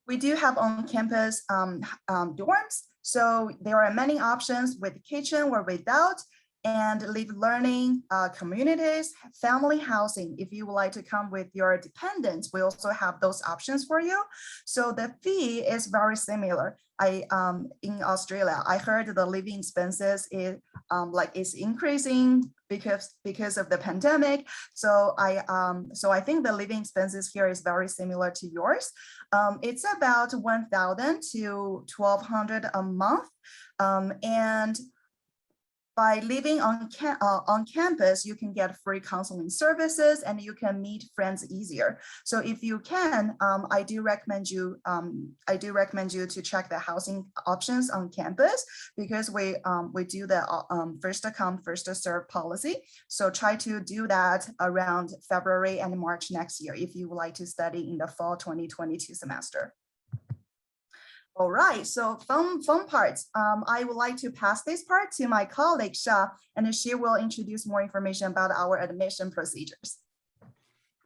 Speaker 7: we do have on-campus dorms. So there are many options with kitchen or without, and live learning communities, family housing. If you would like to come with your dependents, we also have those options for you. So the fee is very similar. In Australia, I heard the living expenses is increasing because of the pandemic. So I think the living expenses here is very similar to yours. It's about $1,000 to $1,200 a month, and by living on campus, you can get free counseling services and you can meet friends easier. So if you can, I do recommend you to check the housing options on campus because we do the first to come, first to serve policy. So try to do that around February and March next year if you would like to study in the fall 2022 semester. All right, so fun parts. I would like to pass this part to my colleague, Sha, and she will introduce more information about our admission procedures.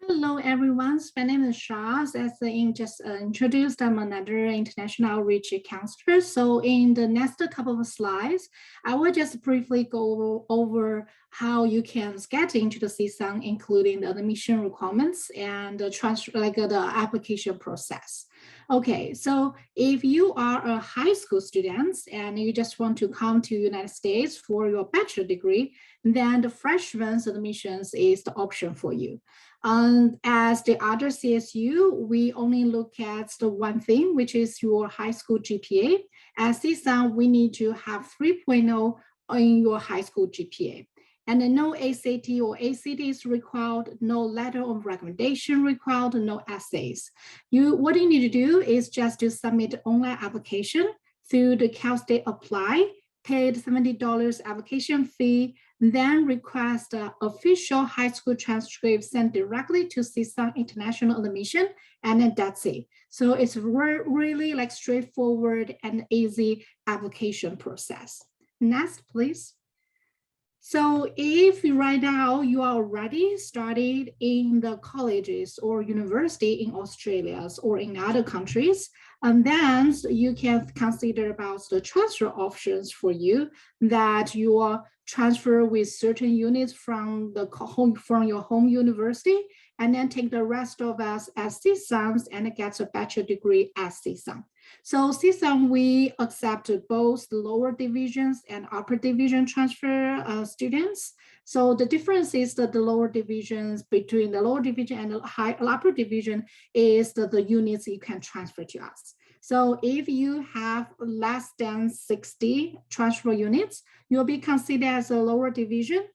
Speaker 8: Hello, everyone. My name is Sha. As Ying just introduced, I'm another international outreach counselor. So in the next couple of slides, I will just briefly go over how you can get into the CSUN, including the admission requirements and the application process. Okay, so if you are a high school student and you just want to come to the United States for your bachelor degree, then the freshman's admissions is the option for you. As the other CSU, we only look at the one thing, which is your high school GPA. At CSUN, we need to have 3.0 in your high school GPA. and then no ACT or ACT is required, no letter of recommendation required, no essays. What you need to do is just to submit online application through the Cal State Apply, paid $70 application fee, then request the official high school transcript sent directly to CSUN International Admission, and then that's it. So it's really like straightforward and easy application process. Next, please. So if right now you are already started in the colleges or university in Australia or in other countries, and then you can consider about the transfer options for you, that you are transfer with certain units from your home university, and then take the rest of us as CSUNs and get a bachelor degree as CSUN. So CSUN, we accept both the lower divisions and upper division transfer students. So the difference is that the lower divisions, between the lower division and the upper division, is the units you can transfer to us. So if you have less than 60 transfer units, you'll be considered as a lower division.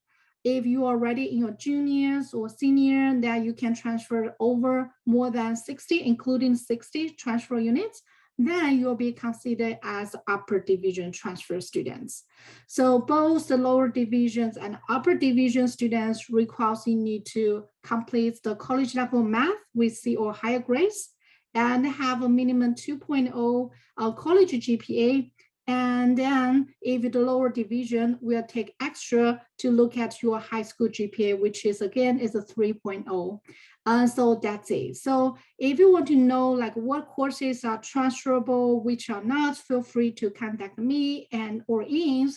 Speaker 8: If you are already in your juniors or senior, that you can transfer over more than 60, including 60 transfer units, then you'll be considered as upper division transfer students. So both the lower divisions and upper division students require you need to complete the college level math with C or higher grades and have a minimum 2.0 college GPA. And then if the lower division will take extra to look at your high school GPA, which is again is a 3.0. So that's it. So if you want to know like what courses are transferable, which are not, feel free to contact me and or Ian.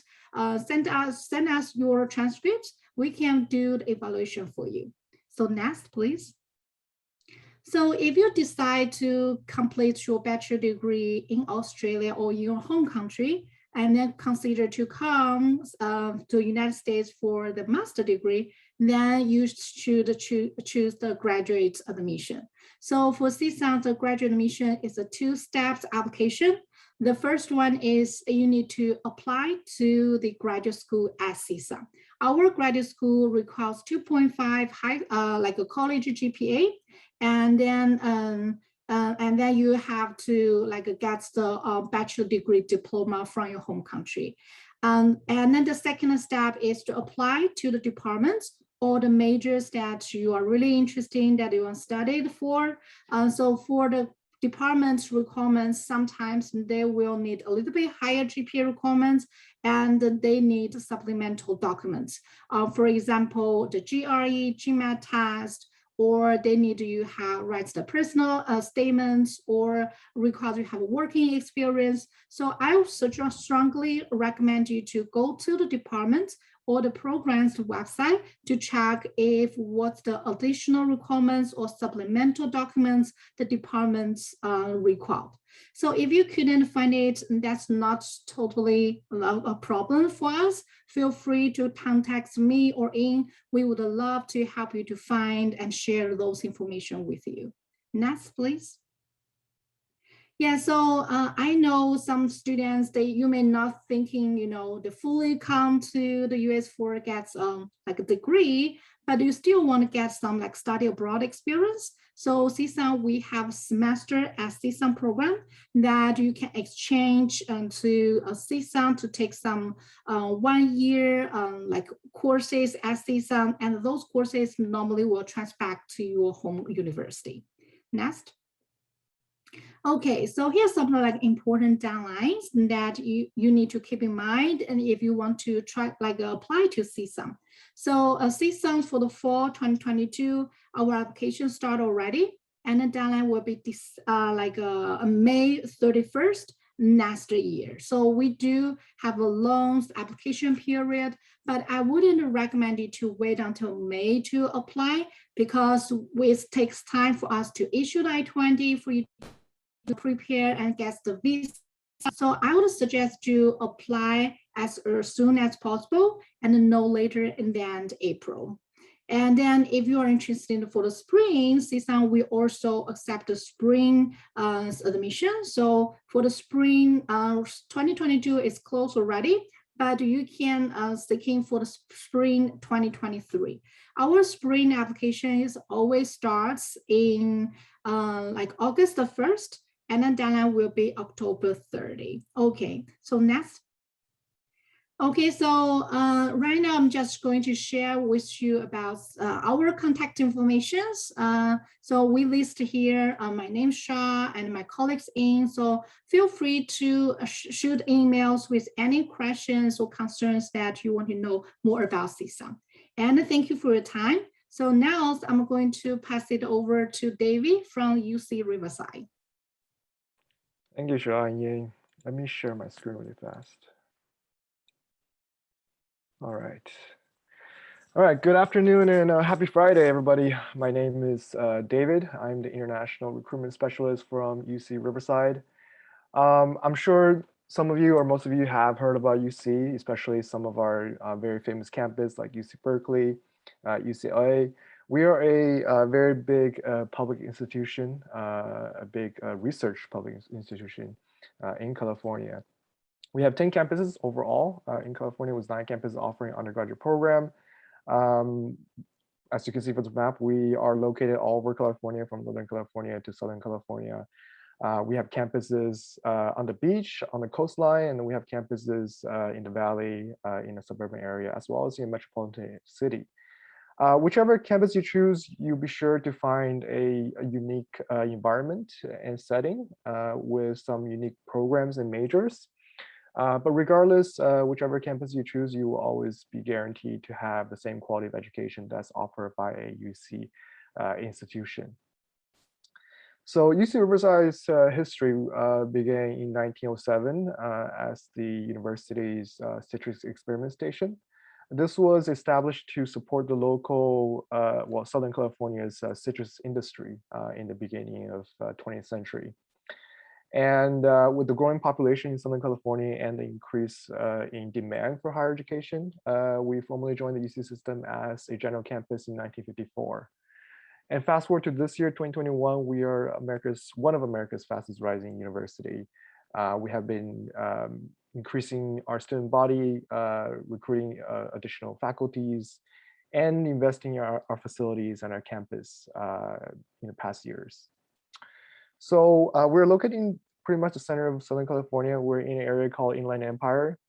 Speaker 8: Send us your transcripts. We can do the evaluation for you. So next, please. So if you decide to complete your bachelor degree in Australia or your home country, and then consider to come to the United States for the master degree, then you should choose the graduate admission. So for CSUN, the graduate admission is a two-step application. The first one is you need to apply to the graduate school at CSUN. Our graduate school requires 2.5 like a college GPA, and then you have to like get the bachelor degree diploma from your home country. And then the second step is to apply to the departments or the majors that you are really interested in, that you want to study for. So for the departments requirements, sometimes they will need a little bit higher GPA requirements, and they need supplemental documents. For example, the GRE, GMAT test, or they need you write the personal statements, or require you have a working experience. So I would strongly recommend you to go to the department or the program's website to check if what's the additional requirements or supplemental documents the departments require. So if you couldn't find it, that's not totally a problem for us. Feel free to contact me or Ian. We would love to help you to find and share those information with you. Next, please. Yeah, so I know some students, you may not thinking, they fully come to the US for get like a degree, but you still want to get some like study abroad experience. So CSUN, we have semester at CSUN program that you can exchange to CSUN to take some 1 year like courses at CSUN, and those courses normally will transfer back to your home university. Next. Okay, so here's some like important downlines that you need to keep in mind, and if you want to try like apply to CSUN. So CSUN for the fall 2022, our application start already, and the deadline will be this May 31st next year. So we do have a long application period, but I wouldn't recommend you to wait until May to apply, because it takes time for us to issue the I-20 for you to prepare and get the visa. So I would suggest you apply as soon as possible and no later than April. And then if you are interested for the spring CSUN, we also accept the spring admission. So for the spring 2022 is closed already, but you can stick in for the spring 2023. Our spring application is always starts in like August the 1st, and then deadline will be October 30. Okay, so next. Okay, so right now I'm just going to share with you about our contact informations. So we list here my name Shah and my colleagues in. So feel free to shoot emails with any questions or concerns that you want to know more about CSUN. And thank you for your time. So now I'm going to pass it over to Davey from UC Riverside.
Speaker 9: Thank you, Shah and Ying. Let me share my screen really fast. All right, good afternoon and happy Friday, everybody. My name is David. I'm the International Recruitment Specialist from UC Riverside. I'm sure some of you or most of you have heard about UC, especially some of our very famous campus like UC Berkeley, UCLA. We are a very big public institution, a big research public institution in California. We have 10 campuses overall in California, with 9 campuses offering undergraduate program. As you can see from the map, we are located all over California, from Northern California to Southern California. We have campuses on the beach, on the coastline, and then we have campuses in the valley, in a suburban area, as well as in a metropolitan city. Whichever campus you choose, you'll be sure to find a unique environment and setting with some unique programs and majors. But regardless, whichever campus you choose, you will always be guaranteed to have the same quality of education that's offered by a UC institution. So UC Riverside's history began in 1907 as the university's citrus experiment station. This was established to support the local, Southern California's citrus industry in the beginning of 20th century. And with the growing population in Southern California and the increase in demand for higher education, we formally joined the UC system as a general campus in 1954. And fast forward to this year, 2021, we are one of America's fastest rising university. We have been increasing our student body, recruiting additional faculties, and investing in our facilities and our campus in the past years. So we're located in pretty much the center of Southern California. We're in an area called Inland Empire.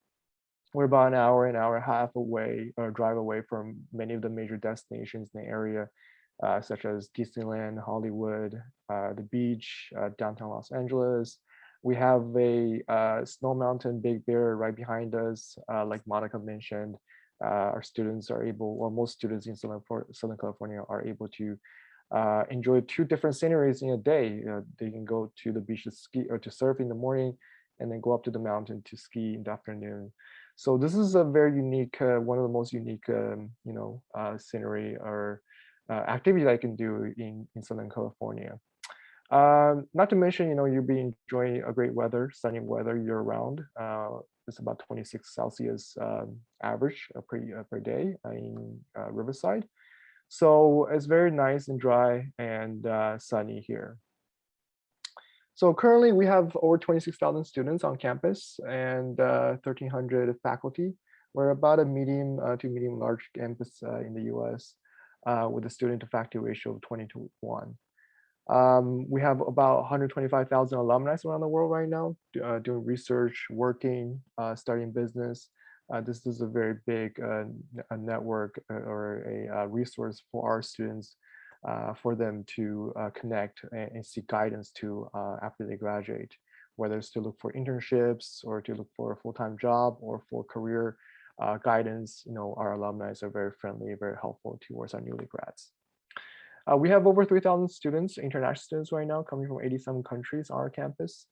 Speaker 9: We're about an hour and a half away, or drive away, from many of the major destinations in the area, such as Disneyland, Hollywood, the beach, downtown Los Angeles. We have a Snow Mountain, Big Bear right behind us. Like Monica mentioned, our students are able, or most students in Southern California are able to enjoy 2 different sceneries in a day. They can go to the beach to ski or to surf in the morning, and then go up to the mountain to ski in the afternoon. So this is a very unique, one of the most unique, scenery or activity I can do in Southern California. Not to mention, you'll be enjoying a great weather, sunny weather year round. It's about 26 Celsius average per day in Riverside. So it's very nice and dry and sunny here. So currently we have over 26,000 students on campus and 1,300 faculty. We're about a medium to medium large campus in the US with a student to faculty ratio of 20 to 1. We have about 125,000 alumni around the world right now doing research, working, starting business. This is a very big a network or a resource for our students for them to connect and seek guidance to after they graduate, whether it's to look for internships or to look for a full-time job or for career guidance. Our alumni are very friendly, very helpful towards our newly grads. We have over 3,000 students, international students right now, coming from 87 countries on our campus.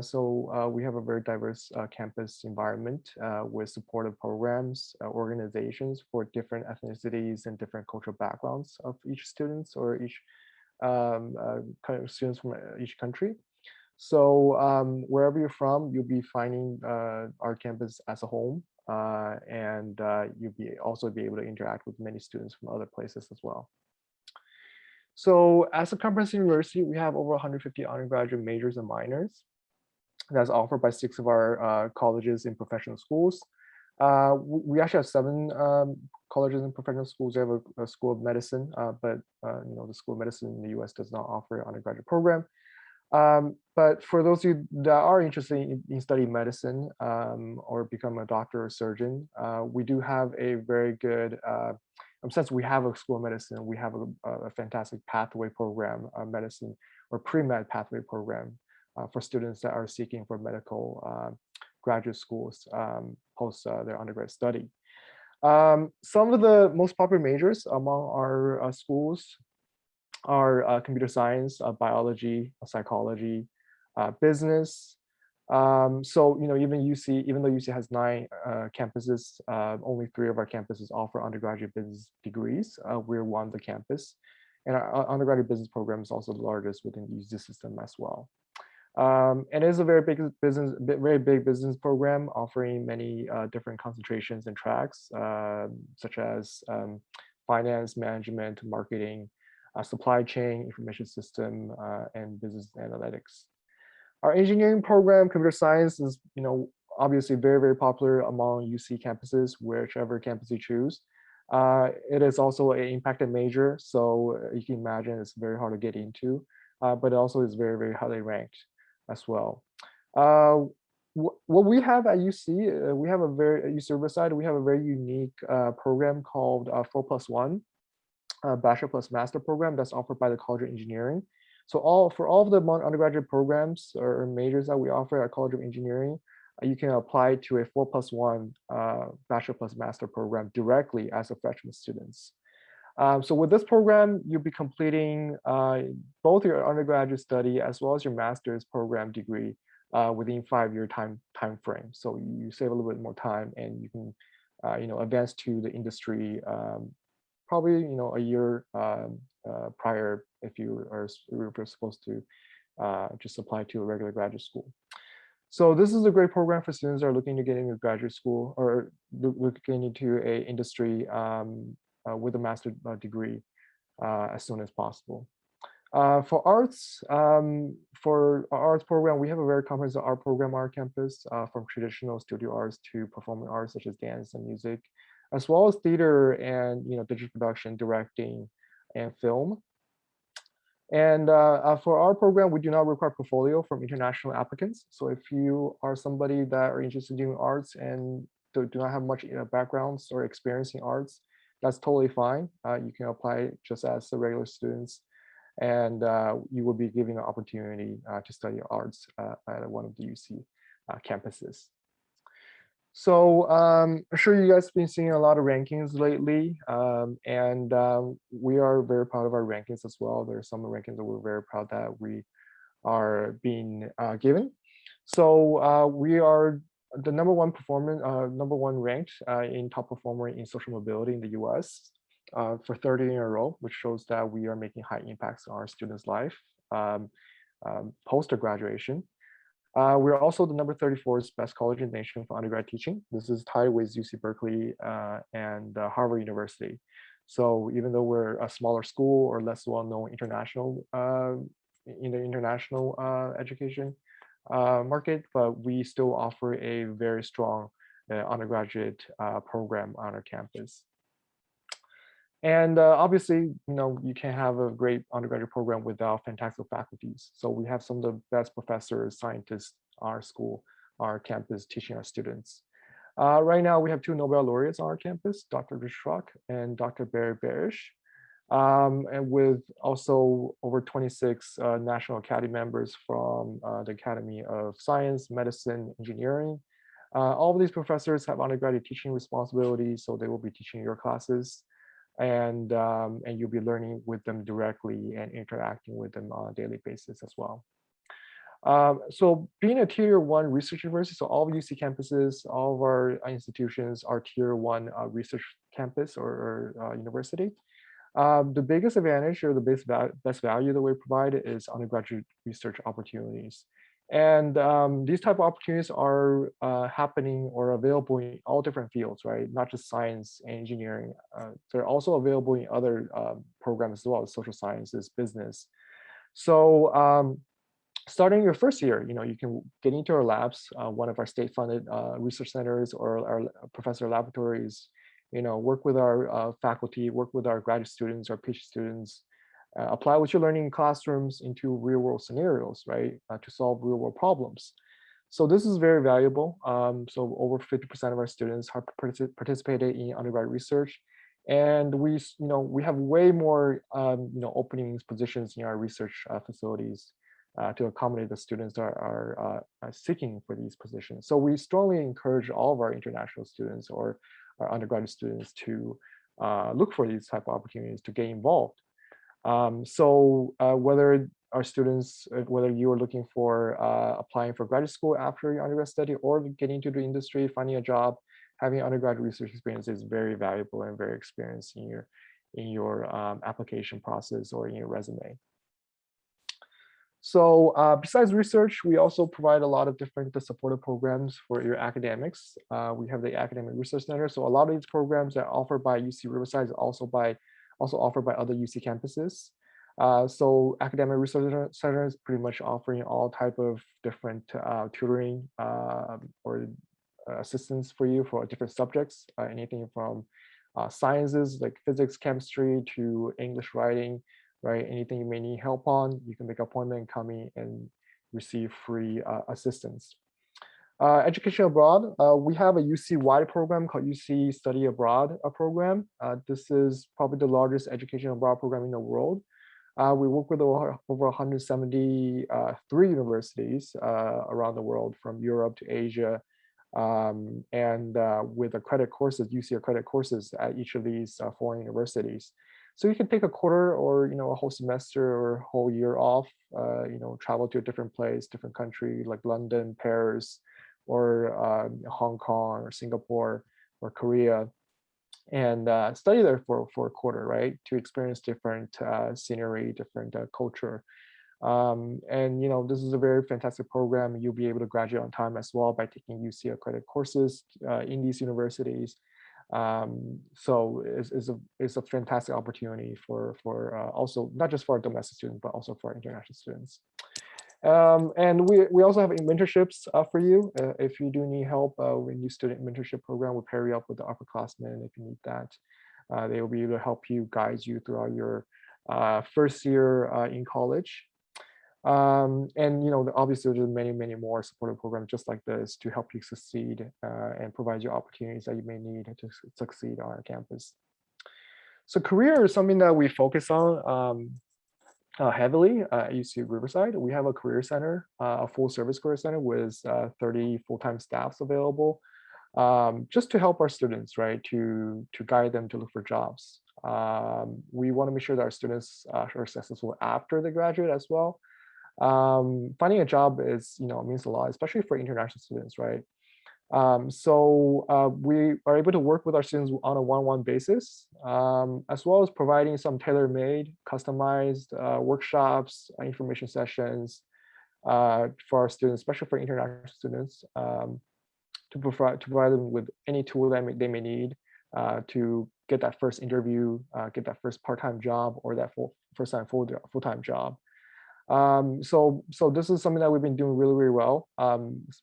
Speaker 9: So we have a very diverse campus environment with supportive programs, organizations for different ethnicities and different cultural backgrounds of each students or each students from each country. So wherever you're from, you'll be finding our campus as a home, and you'll also be able to interact with many students from other places as well. So as a comprehensive university, we have over 150 undergraduate majors and minors that's offered by 6 of our colleges and professional schools. We actually have 7 colleges and professional schools. We have a School of Medicine, but the School of Medicine in the U.S. does not offer an undergraduate program. But for those of you that are interested in studying medicine or become a doctor or surgeon, we do have a very good, since we have a School of Medicine, we have a fantastic pathway program, medicine or pre-med pathway program for students that are seeking for medical graduate schools post their undergrad study. Some of the most popular majors among our schools are computer science, biology, psychology, business. So even though UC has 9 campuses, only 3 of our campuses offer undergraduate business degrees. We're one of the campus, and our undergraduate business program is also the largest within the UC system as well. And it is a very big business program, offering many different concentrations and tracks, such as finance, management, marketing, supply chain, information system, and business analytics. Our engineering program, computer science, is obviously very popular among UC campuses, whichever campus you choose. It is also an impacted major, so you can imagine it's very hard to get into, but it also is very highly ranked as well. What we have at UC, we have at UC Riverside, we have a very unique program called 4+1. Bachelor plus master program that's offered by the College of Engineering. So for all of the undergraduate programs or majors that we offer at College of Engineering, you can apply to a 4+1 bachelor plus master program directly as a freshman students. So with this program, you'll be completing both your undergraduate study as well as your master's program degree within 5-year time frame. So you save a little bit more time, and you can advance to the industry probably a year prior if you are supposed to just apply to a regular graduate school. So this is a great program for students that are looking to get into graduate school or looking into a industry with a master's degree as soon as possible. For arts, for our arts program, we have a very comprehensive art program on our campus, from traditional studio arts to performing arts such as dance and music, as well as theater and digital production, directing, and film. And for our program, we do not require portfolio from international applicants. So if you are somebody that are interested in doing arts and do not have much backgrounds or experience in arts, that's totally fine. You can apply just as the regular students, and you will be given an opportunity to study arts at one of the UC campuses. So I'm sure you guys have been seeing a lot of rankings lately, and we are very proud of our rankings as well. There are some rankings that we're very proud that we are being given. So we are the number one ranked in top performer in social mobility in the US for 30 in a row, which shows that we are making high impacts on our students' life post their graduation. We're also the number 34th best college in the nation for undergrad teaching. This is tied with UC Berkeley and Harvard University. So even though we're a smaller school or less well-known international in the international education market, but we still offer a very strong undergraduate program on our campus. And obviously, you can't have a great undergraduate program without fantastic faculties. So we have some of the best professors, scientists on our school, our campus, teaching our students. Right now, we have 2 Nobel laureates on our campus, Dr. Rishrak and Dr. Barry Barish, and with also over 26 National Academy members from the Academy of Science, Medicine, Engineering. All of these professors have undergraduate teaching responsibilities, so they will be teaching your classes. And you'll be learning with them directly and interacting with them on a daily basis as well. So being a tier 1 research university, so all of UC campuses, all of our institutions are tier 1 research campus or university. The biggest advantage or the best value that we provide is undergraduate research opportunities. And these type of opportunities are happening or available in all different fields, right? Not just science and engineering. They're also available in other programs as well as social sciences, business. So starting your first year, you can get into our labs, one of our state-funded research centers or our professor laboratories, work with our faculty, work with our graduate students, our PhD students, apply what you're learning in classrooms into real-world scenarios, right, to solve real-world problems. So this is very valuable. So over 50% of our students have participated in undergrad research, and we have way more openings, positions in our research facilities to accommodate the students that are seeking for these positions. So we strongly encourage all of our international students or our undergraduate students to look for these type of opportunities to get involved. So whether our students, whether you are looking for applying for graduate school after your undergrad study or getting into the industry, finding a job, having undergrad research experience is very valuable and very experienced in your application process or in your resume. So besides research, we also provide a lot of different supportive programs for your academics. We have the Academic Research Center. So a lot of these programs are offered by UC Riverside, also offered by other UC campuses. So Academic Research Center is pretty much offering all type of different tutoring or assistance for you for different subjects, anything from sciences like physics, chemistry to English writing, right? Anything you may need help on, you can make an appointment and come in and receive free assistance. Education abroad, we have a UC-wide program called UC Study Abroad program. This is probably the largest education abroad program in the world. We work with over 173 universities around the world, from Europe to Asia, and with accredited courses, UC accredited courses at each of these foreign universities. So you can take a quarter or a whole semester or whole year off, travel to a different place, different country like London, Paris, or Hong Kong or Singapore or Korea, and study there for a quarter, right, to experience different scenery, different culture. And this is a very fantastic program. You'll be able to graduate on time as well by taking UC accredited courses in these universities. So it's a fantastic opportunity for also not just for our domestic students, but also for our international students. And we also have mentorships for you. If you do need help with new student mentorship program, we'll pair you up with the upperclassmen if you need that. They will be able to help you, guide you throughout your first year in college. And obviously there's many more supportive programs just like this to help you succeed and provide you opportunities that you may need to succeed on our campus. So career is something that we focus on heavily at UC Riverside. We have a career center, a full service career center with 30 full-time staffs available, just to help our students, right, to guide them to look for jobs. We want to make sure that our students are successful after they graduate as well. Finding a job means a lot, especially for international students, right? So we are able to work with our students on a one-on-one basis, as well as providing some tailor-made, customized workshops, information sessions for our students, especially for international students, to provide them with any tool that they may need to get that first interview, get that first part-time job, or that first-time full-time job. So this is something that we've been doing really well,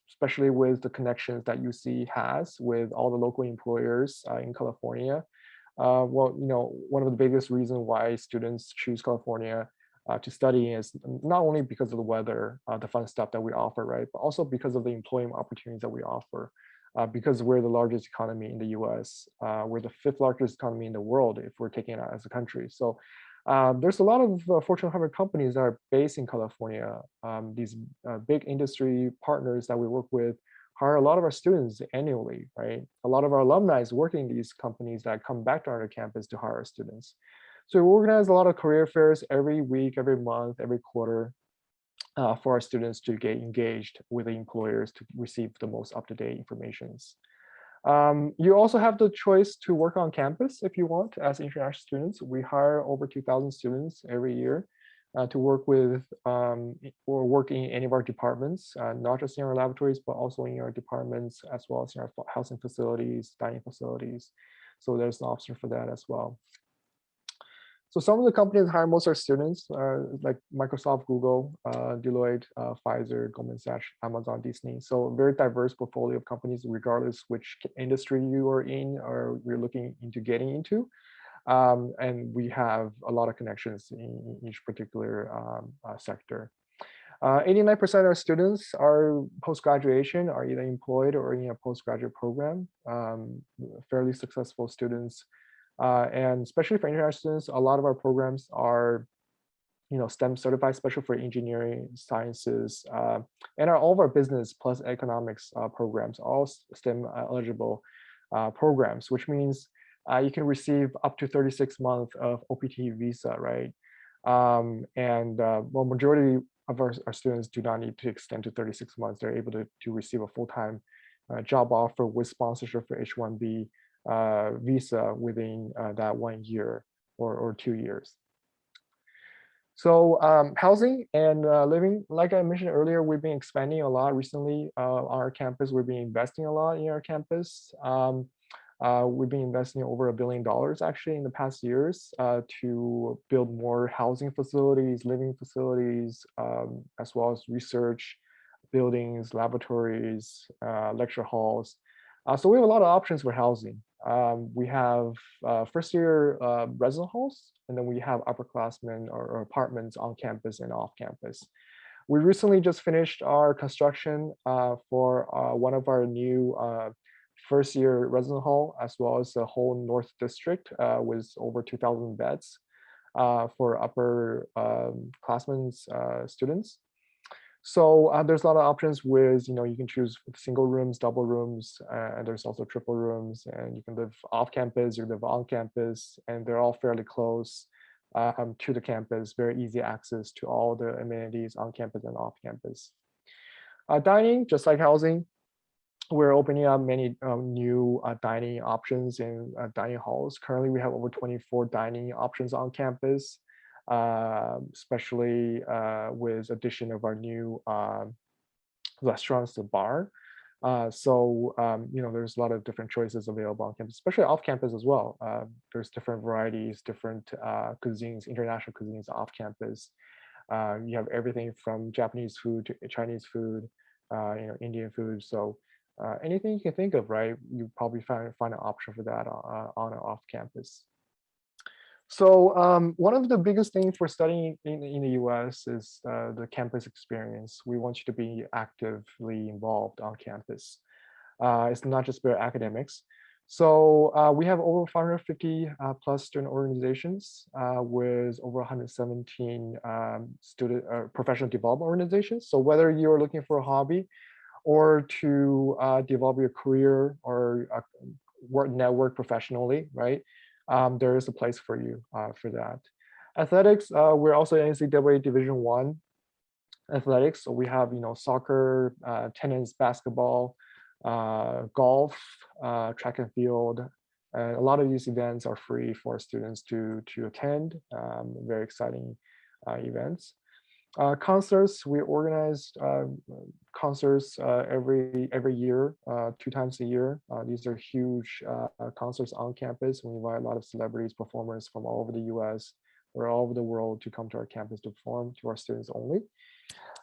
Speaker 9: especially with the connections that UC has with all the local employers in California. One of the biggest reasons why students choose California to study is not only because of the weather, the fun stuff that we offer, right, but also because of the employment opportunities that we offer. Because we're the largest economy in the US, we're the 5th largest economy in the world if we're taking it as a country. So there's a lot of Fortune 100 companies that are based in California. These big industry partners that we work with hire a lot of our students annually, right? A lot of our alumni is working in these companies that come back to our campus to hire our students. So we organize a lot of career fairs every week, every month, every quarter for our students to get engaged with the employers to receive the most up-to-date informations. You also have the choice to work on campus if you want. As international students, we hire over 2,000 students every year to work with or work in any of our departments, not just in our laboratories, but also in our departments, as well as in our housing facilities, dining facilities. So there's an option for that as well. So some of the companies hire most of our students, like Microsoft, Google, Deloitte, Pfizer, Goldman Sachs, Amazon, Disney. So a very diverse portfolio of companies, regardless which industry you are in or you're looking into getting into. And we have a lot of connections in each particular sector. 89% of our students are post-graduation, are either employed or in a postgraduate program, fairly successful students. And especially for international students, a lot of our programs are, STEM certified, especially for engineering, sciences, and all of our business plus economics programs, all STEM eligible programs, which means you can receive up to 36 months of OPT visa, right? Well, majority of our students do not need to extend to 36 months. They're able to receive a full-time job offer with sponsorship for H-1B visa within that 1 year or 2 years. So housing and living, like I mentioned earlier, we've been expanding a lot recently on our campus. We've been investing a lot in our campus. We've been investing over $1 billion actually in the past years to build more housing facilities, living facilities, as well as research buildings, laboratories, lecture halls. So we have a lot of options for housing. We have first year resident halls, and then we have upperclassmen or apartments on campus and off campus. We recently just finished our construction for one of our new first year resident hall, as well as the whole North District with over 2,000 beds for upper classmen students. So there's a lot of options with, you can choose single rooms, double rooms, and there's also triple rooms, and you can live off campus, you live on campus, and they're all fairly close to the campus, very easy access to all the amenities on campus and off campus. Dining, just like housing, we're opening up many new dining options in dining halls. Currently, we have over 24 dining options on campus, especially with addition of our new restaurants, the bar. So there's a lot of different choices available on campus, especially off campus as well. There's different varieties, different cuisines, international cuisines off campus. You have everything from Japanese food to Chinese food, Indian food. So anything you can think of, right? You probably find an option for that on or off campus. So one of the biggest things for studying in the US is the campus experience. We want you to be actively involved on campus. It's not just about academics. So we have over 550 plus student organizations with over 117 student professional development organizations. So whether you're looking for a hobby or to develop your career or network professionally, right? There is a place for you for that. Athletics, we're also NCAA Division I athletics. So we have, soccer, tennis, basketball, golf, track and field. And a lot of these events are free for students to attend. Very exciting events. Concerts, we organize concerts every year, 2 times a year. These are huge concerts on campus. We invite a lot of celebrities, performers from all over the US or all over the world to come to our campus to perform to our students only.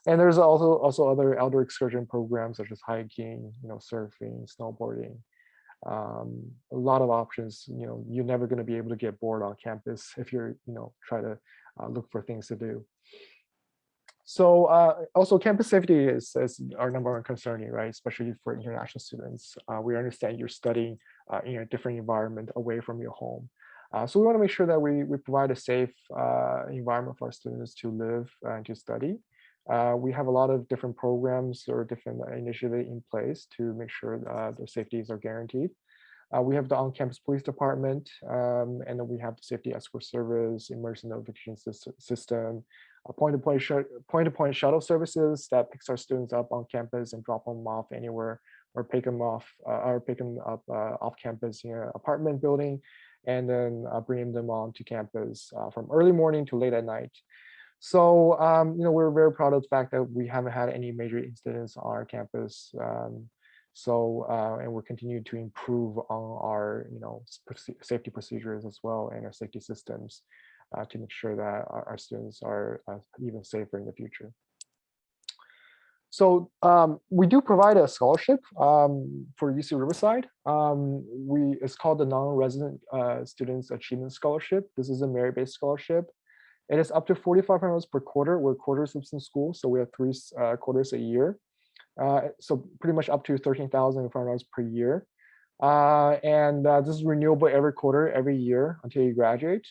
Speaker 9: And there's also other outdoor excursion programs such as hiking, surfing, snowboarding. A lot of options. You're never going to be able to get bored on campus if you're try to look for things to do. So also campus safety is our number one concern here, right? Especially for international students. We understand you're studying in a different environment away from your home. So we want to make sure that we provide a safe environment for our students to live and to study. We have a lot of different programs or different initiatives in place to make sure their safeties are guaranteed. We have the on-campus police department, and then we have the safety escort service, emergency notification system, point-to-point shuttle services that picks our students up on campus and drop them off anywhere, or pick them up off campus in an apartment building, and then bring them on to campus from early morning to late at night. So we're very proud of the fact that we haven't had any major incidents on our campus. And we're continuing to improve on our safety procedures as well and our safety systems. to make sure that our students are even safer in the future. So we do provide a scholarship for UC Riverside. It's called the Non-Resident Students Achievement Scholarship. This is a merit-based scholarship. It is up to $4,500 per quarter. We're quarter substance school, so we have 3 quarters a year. So pretty much up to $13,500 per year. This is renewable every quarter, every year until you graduate.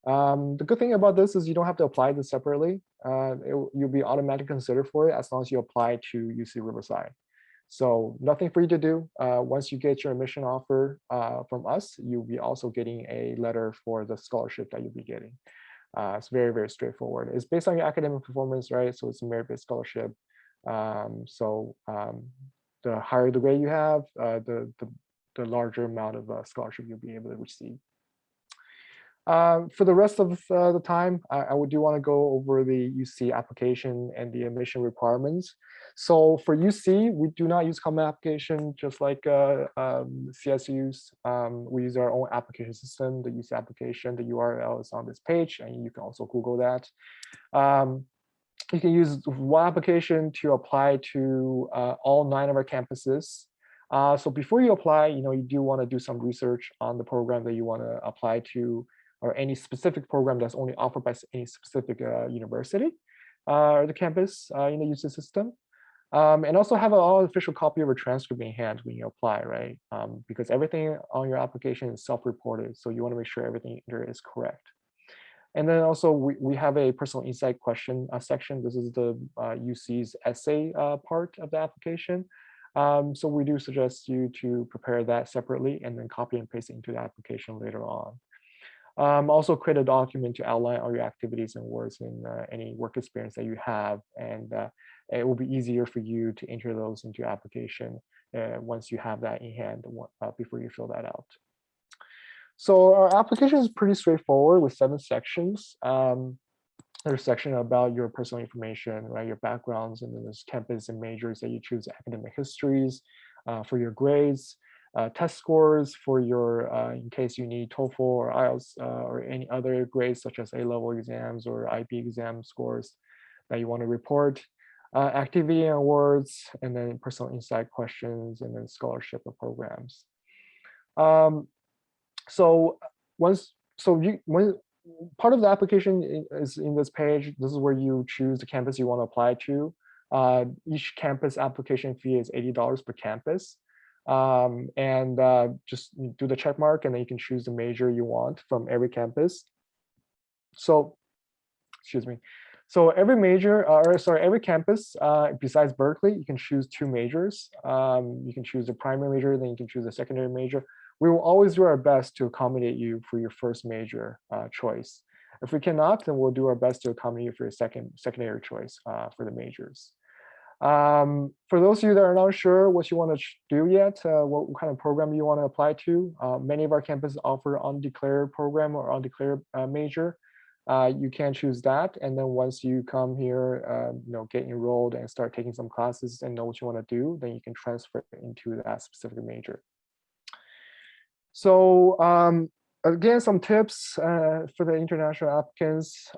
Speaker 9: The good thing about this is you don't have to apply this separately. You'll be automatically considered for it as long as you apply to UC Riverside. So nothing for you to do. Once you get your admission offer from us, you'll be also getting a letter for the scholarship that you'll be getting. It's very, very straightforward. It's based on your academic performance, right? So it's a merit-based scholarship. The higher the grade you have, the larger amount of scholarship you'll be able to receive. For the rest of the time, I do want to go over the UC application and the admission requirements. So for UC, we do not use common application just like CSUs. We use our own application system, the UC application. The URL is on this page, and you can also Google that. You can use one application to apply to all 9 of our campuses. So before you apply, you do want to do some research on the program that you want to apply to, or any specific program that's only offered by any specific university or the campus in the UC system. And also have an official copy of a transcript in hand when you apply, right? Because everything on your application is self-reported, so you want to make sure everything there is correct. And then also we have a personal insight question section. This is the UC's essay part of the application. So we do suggest you to prepare that separately and then copy and paste it into the application later on. Also create a document to outline all your activities and works and any work experience that you have, and it will be easier for you to enter those into your application once you have that in hand before you fill that out. So our application is pretty straightforward with 7 sections. There's a section about your personal information, right, your backgrounds, and then there's campus and majors that you choose, academic histories for your grades. Test scores for your, in case you need TOEFL or IELTS or any other grades such as A-level exams or IB exam scores that you want to report. Activity and awards, and then personal insight questions, and then scholarship or programs. When part of the application is in this page, this is where you choose the campus you want to apply to. Each campus application fee is $80 per campus. Just do the check mark, and then you can choose the major you want from every campus. So, excuse me. So every major, every campus besides Berkeley, you can choose 2 majors. You can choose the primary major, then you can choose a secondary major. We will always do our best to accommodate you for your first major choice. If we cannot, then we'll do our best to accommodate you for your secondary choice for the majors. For those of you that are not sure what you want to do yet, what kind of program you want to apply to, many of our campuses offer undeclared program or undeclared major. You can choose that, and then once you come here, get enrolled and start taking some classes and know what you want to do, then you can transfer into that specific major. So again, some tips for the international applicants.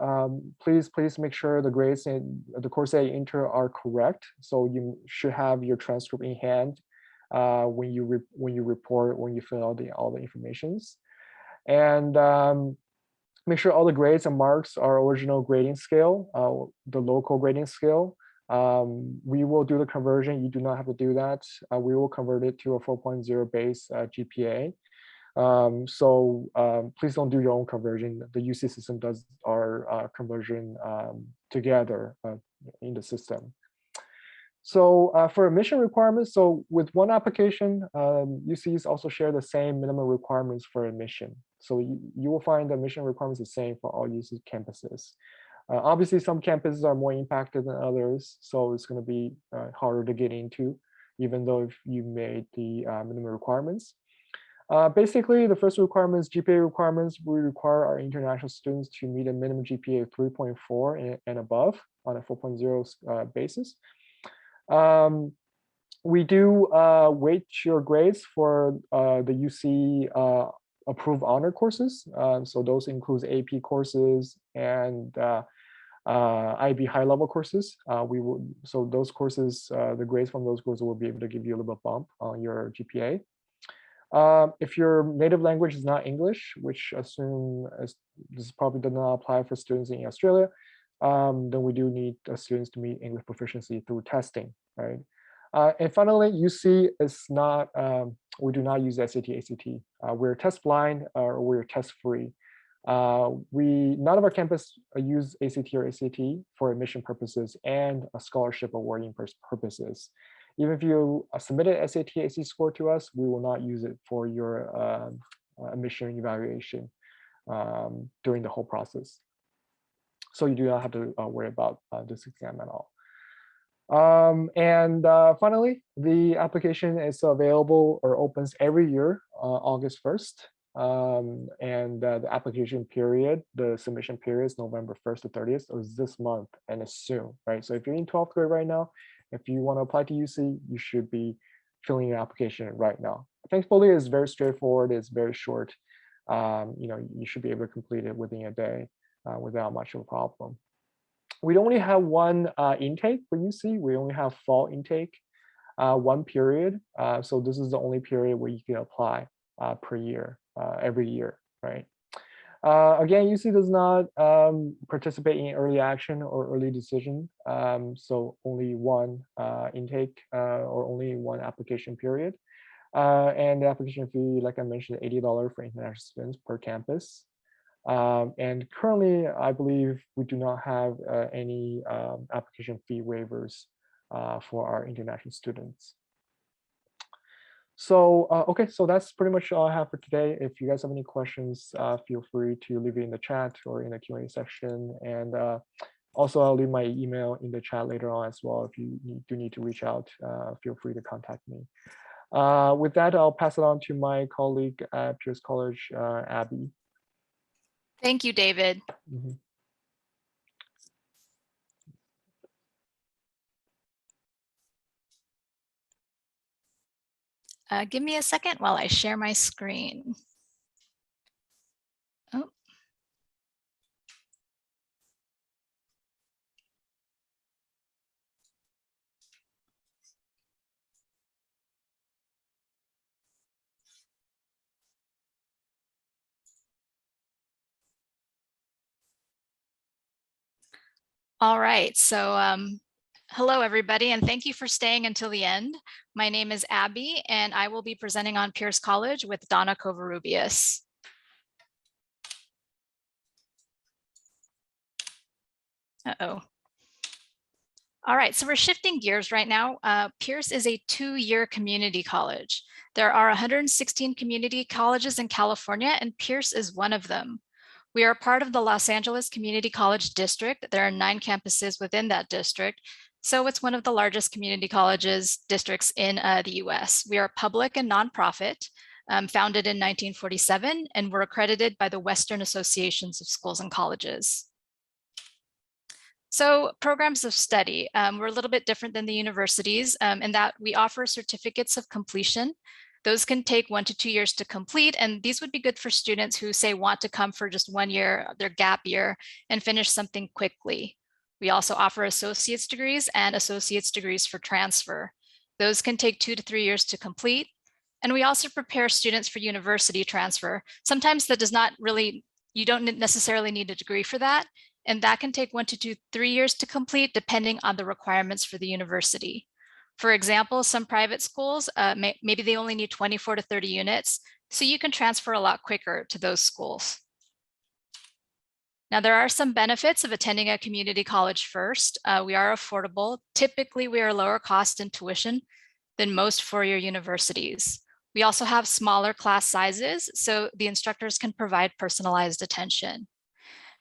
Speaker 9: Please make sure the grades and the course that you enter are correct. So you should have your transcript in hand when you report, when you fill out all the informations. And make sure all the grades and marks are original grading scale, the local grading scale. We will do the conversion. You do not have to do that. We will convert it to a 4.0 base GPA. Please don't do your own conversion. The UC system does our conversion together in the system. So for admission requirements, so with one application, UCs also share the same minimum requirements for admission. So you will find the admission requirements the same for all UC campuses. Obviously, some campuses are more impacted than others, so it's going to be harder to get into, even though if you made the minimum requirements. Basically, the first requirement is GPA requirements. We require our international students to meet a minimum GPA of 3.4 and above on a 4.0 basis. We do weight your grades for the UC approved honor courses. So those includes AP courses and IB high level courses. So those courses, the grades from those courses will be able to give you a little bit bump on your GPA. If your native language is not English, which assume this probably does not apply for students in Australia, then we do need students to meet English proficiency through testing, right? And finally, UC is not, we do not use SAT, ACT. We're test blind or we're test free. None of our campus use ACT or ACT for admission purposes and scholarship awarding purposes. Even if you submitted SAT, ACT score to us, we will not use it for your admission evaluation during the whole process. So you do not have to worry about this exam at all. Finally, the application is available or opens every year, August 1st. The application period, the submission period is November 1st to 30th, so it's this month and it's soon, right? So if you're in 12th grade right now, if you want to apply to UC, you should be filling your application right now. Thankfully, it's very straightforward, it's very short. You should be able to complete it within a day without much of a problem. We only have one intake for UC. We only have fall intake, one period. So this is the only period where you can apply per year, every year, right? Again, UC does not participate in early action or early decision. So only one intake or only one application period. And the application fee, like I mentioned, $80 for international students per campus. And currently, I believe we do not have any application fee waivers for our international students. So, okay, so that's pretty much all I have for today. If you guys have any questions, feel free to leave it in the chat or in the Q&A section. And also, I'll leave my email in the chat later on as well. If you do need to reach out, feel free to contact me. With that, I'll pass it on to my colleague at Pierce College, Abby.
Speaker 10: Thank you, David.
Speaker 9: Mm-hmm.
Speaker 10: Give me a second while I share my screen. Oh. All right, so hello, everybody, and thank you for staying until the end. My name is Abby, and I will be presenting on Pierce College with Donna Covarrubias. Uh-oh. All right, so we're shifting gears right now. Pierce is a 2-year community college. There are 116 community colleges in California, and Pierce is one of them. We are part of the Los Angeles Community College District. There are 9 campuses within that district. So it's one of the largest community colleges districts in the US. We are public and nonprofit, founded in 1947, and we're accredited by the Western Associations of Schools and Colleges. So programs of study, we're a little bit different than the universities in that we offer certificates of completion. Those can take 1 to 2 years to complete, and these would be good for students who say want to come for just 1 year, their gap year, and finish something quickly. We also offer associate's degrees and associate's degrees for transfer. Those can take 2 to 3 years to complete. And we also prepare students for university transfer. Sometimes that does not really, you don't necessarily need a degree for that. And that can take 1 to 2, 3 years to complete depending on the requirements for the university. For example, some private schools, maybe they only need 24 to 30 units, so you can transfer a lot quicker to those schools. Now, there are some benefits of attending a community college first. We are affordable. Typically, we are lower cost in tuition than most four-year universities. We also have smaller class sizes, so the instructors can provide personalized attention.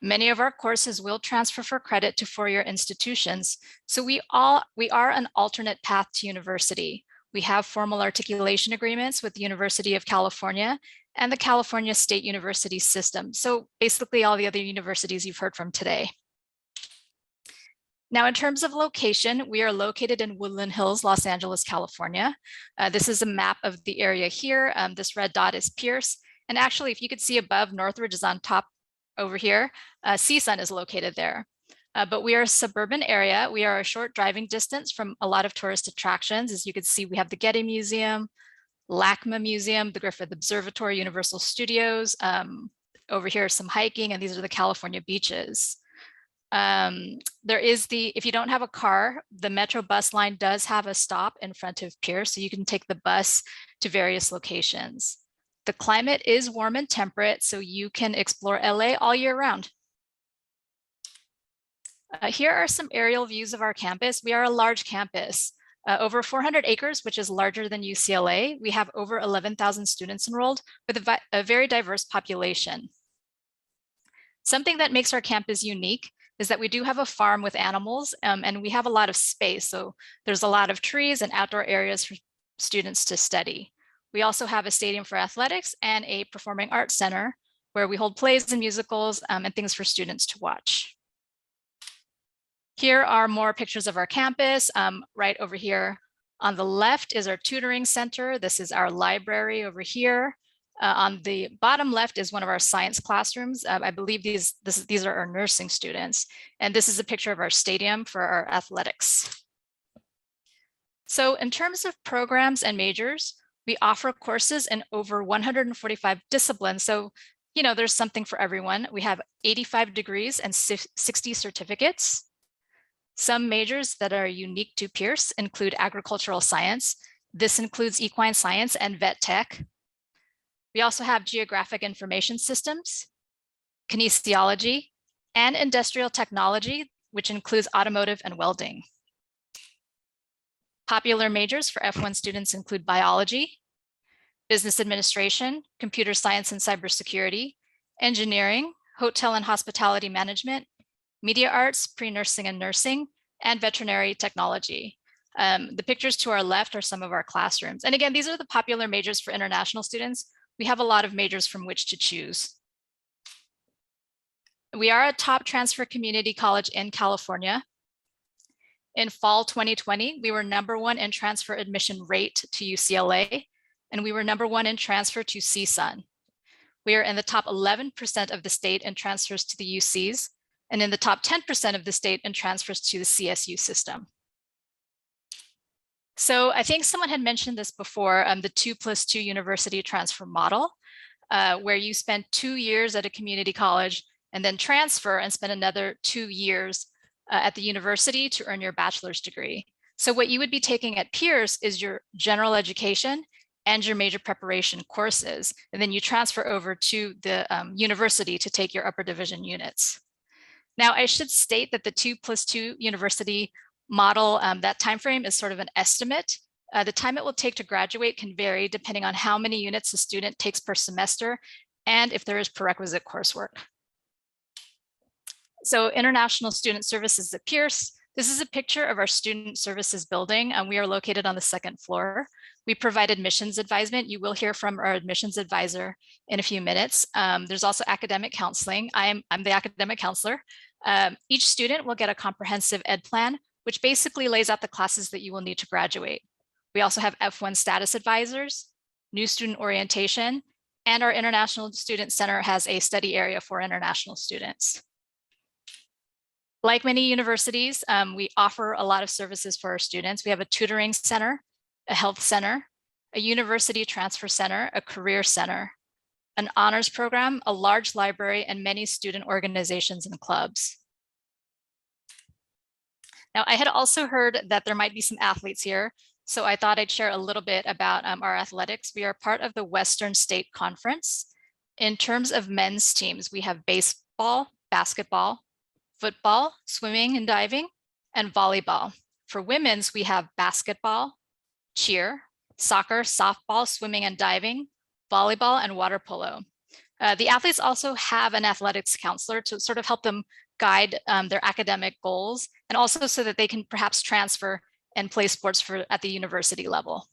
Speaker 10: Many of our courses will transfer for credit to four-year institutions, so we are an alternate path to university. We have formal articulation agreements with the University of California and the California State University system. So basically all the other universities you've heard from today. Now, in terms of location, we are located in Woodland Hills, Los Angeles, California. This is a map of the area here. This red dot is Pierce, And actually, if you could see above, Northridge is on top over here. CSUN is located there. But we are a suburban area. We are a short driving distance from a lot of tourist attractions. As you can see, we have the Getty Museum, LACMA Museum, the Griffith Observatory, Universal Studios. Over here, some hiking, and these are the California beaches. There is if you don't have a car, the Metro bus line does have a stop in front of Pierce, so you can take the bus to various locations. The climate is warm and temperate, so you can explore LA all year round. Here are some aerial views of our campus. We are a large campus, over 400 acres, which is larger than UCLA. We have over 11,000 students enrolled with a very diverse population. Something that makes our campus unique is that we do have a farm with animals, and we have a lot of space. So there's a lot of trees and outdoor areas for students to study. We also have a stadium for athletics and a performing arts center where we hold plays and musicals and things for students to watch. Here are more pictures of our campus. Right over here on the left is our tutoring center. This is our library over here. On the bottom left is one of our science classrooms. I believe these are our nursing students. And this is a picture of our stadium for our athletics. So in terms of programs and majors, we offer courses in over 145 disciplines. So, you know, there's something for everyone. We have 85 degrees and 60 certificates. Some majors that are unique to Pierce include agricultural science. This includes equine science and vet tech. We also have geographic information systems, kinesiology, and industrial technology, which includes automotive and welding. Popular majors for F1 students include biology, business administration, computer science and cybersecurity, engineering, hotel and hospitality management, media arts, pre-nursing and nursing, and veterinary technology. The pictures to our left are some of our classrooms. And again, these are the popular majors for international students. We have a lot of majors from which to choose. We are a top transfer community college in California. In fall 2020, we were #1 in transfer admission rate to UCLA, and we were #1 in transfer to CSUN. We are in the top 11% of the state in transfers to the UCs, and in the top 10% of the state in transfers to the CSU system. So I think someone had mentioned this before, the 2+2 university transfer model, where you spend 2 years at a community college and then transfer and spend another 2 years at the university to earn your bachelor's degree. So what you would be taking at Pierce is your general education and your major preparation courses, and then you transfer over to the university to take your upper division units. Now, I should state that the 2+2 university model, that timeframe is sort of an estimate. The time it will take to graduate can vary depending on how many units a student takes per semester and if there is prerequisite coursework. So International Student Services at Pierce. This is a picture of our Student Services building, and we are located on the 2nd floor. We provide admissions advisement. You will hear from our admissions advisor in a few minutes. There's also academic counseling. I'm the academic counselor. Each student will get a comprehensive ed plan, which basically lays out the classes that you will need to graduate. We also have F1 status advisors, new student orientation, and our International Student Center has a study area for international students. Like many universities, we offer a lot of services for our students. We have a tutoring center, a health center, a university transfer center, a career center, an honors program, a large library, and many student organizations and clubs. Now, I had also heard that there might be some athletes here, so I thought I'd share a little bit about our athletics. We are part of the Western State Conference. In terms of men's teams, we have baseball, basketball, football, swimming and diving, and volleyball. For women's, we have basketball, cheer, soccer, softball, swimming and diving, volleyball, and water polo. The athletes also have an athletics counselor to sort of help them guide their academic goals, and also so that they can perhaps transfer and play sports at the university level.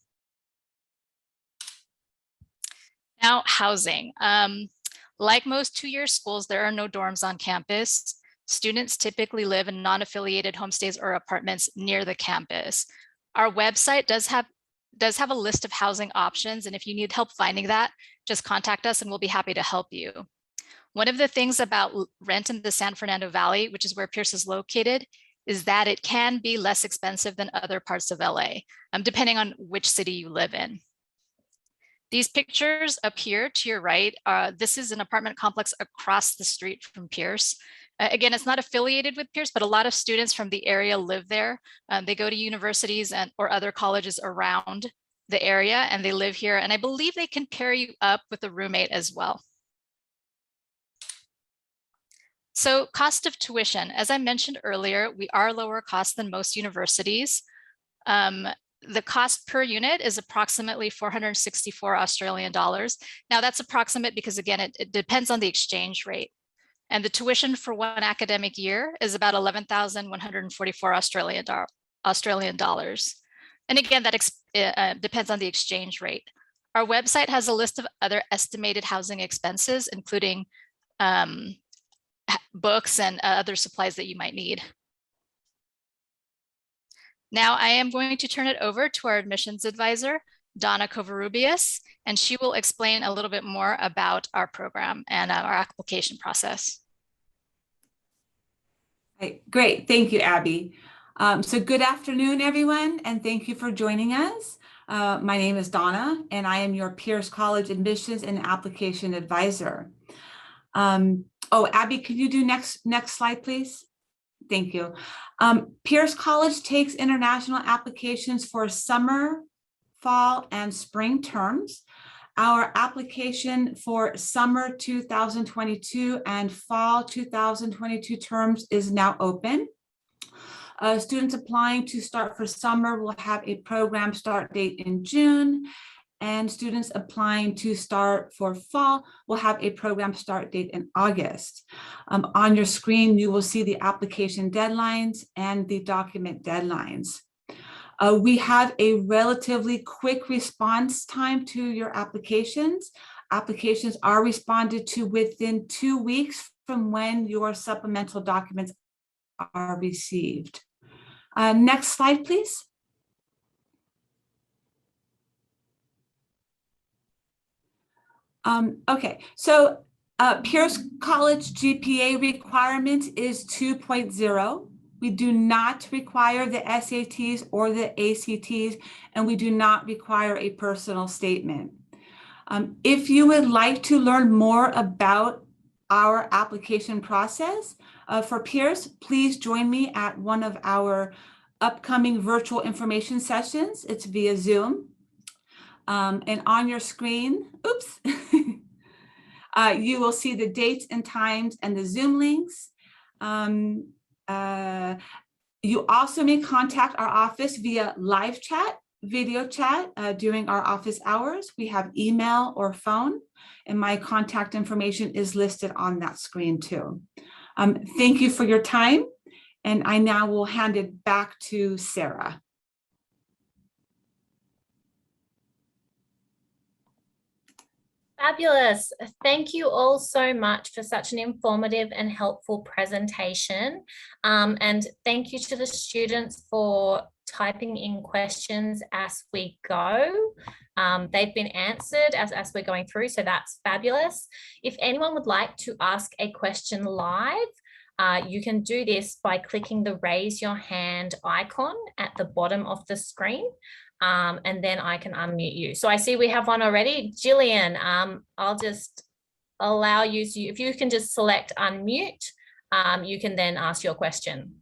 Speaker 10: Now, housing. Like most two-year schools, there are no dorms on campus. Students typically live in non-affiliated homestays or apartments near the campus. Our website does have does have a list of housing options. And if you need help finding that, just contact us and we'll be happy to help you. One of the things about rent in the San Fernando Valley, which is where Pierce is located, is that it can be less expensive than other parts of LA, depending on which city you live in. These pictures up here to your right, this is an apartment complex across the street from Pierce. Again, it's not affiliated with Pierce, but a lot of students from the area live there. They go to universities or other colleges around the area, and they live here. And I believe they can pair you up with a roommate as well. So cost of tuition, as I mentioned earlier, we are lower cost than most universities. The cost per unit is approximately 464 Australian dollars. Now that's approximate because again, it depends on the exchange rate. And the tuition for one academic year is about 11,144 Australian dollars. And again, that depends on the exchange rate. Our website has a list of other estimated housing expenses, including books and other supplies that you might need. Now I am going to turn it over to our admissions advisor, Donna Covarrubias, and she will explain a little bit more about our program and our application process.
Speaker 11: Great, thank you, Abby. So good afternoon, everyone, and thank you for joining us. My name is Donna, and I am your Pierce College Admissions and Application Advisor. Oh, Abby, could you do next slide, please? Thank you. Pierce College takes international applications for summer, fall, and spring terms. Our application for summer 2022 and fall 2022 terms is now open. Students applying to start for summer will have a program start date in June, and students applying to start for fall will have a program start date in August. On your screen, you will see the application deadlines and the document deadlines. We have a relatively quick response time to your applications. Applications are responded to within 2 weeks from when your supplemental documents are received. Next slide, please. Okay, so Pierce College GPA requirement is 2.0. We do not require the SATs or the ACTs, and we do not require a personal statement. If you would like to learn more about our application process for Pierce, please join me at one of our upcoming virtual information sessions. It's via Zoom. And on your screen, oops, you will see the dates and times and the Zoom links. You also may contact our office via live chat, video chat during our office hours. We have email or phone, and my contact information is listed on that screen too. Thank you for your time, and I now will hand it back to Sarah.
Speaker 1: Fabulous. Thank you all so much for such an informative and helpful presentation. And thank you to the students for typing in questions as we go. They've been answered as we're going through, so that's fabulous. If anyone would like to ask a question live, you can do this by clicking the raise your hand icon at the bottom of the screen. And then I can unmute you. So I see we have one already. Jillian, I'll just allow you to, if you can just select unmute, you can then ask your question.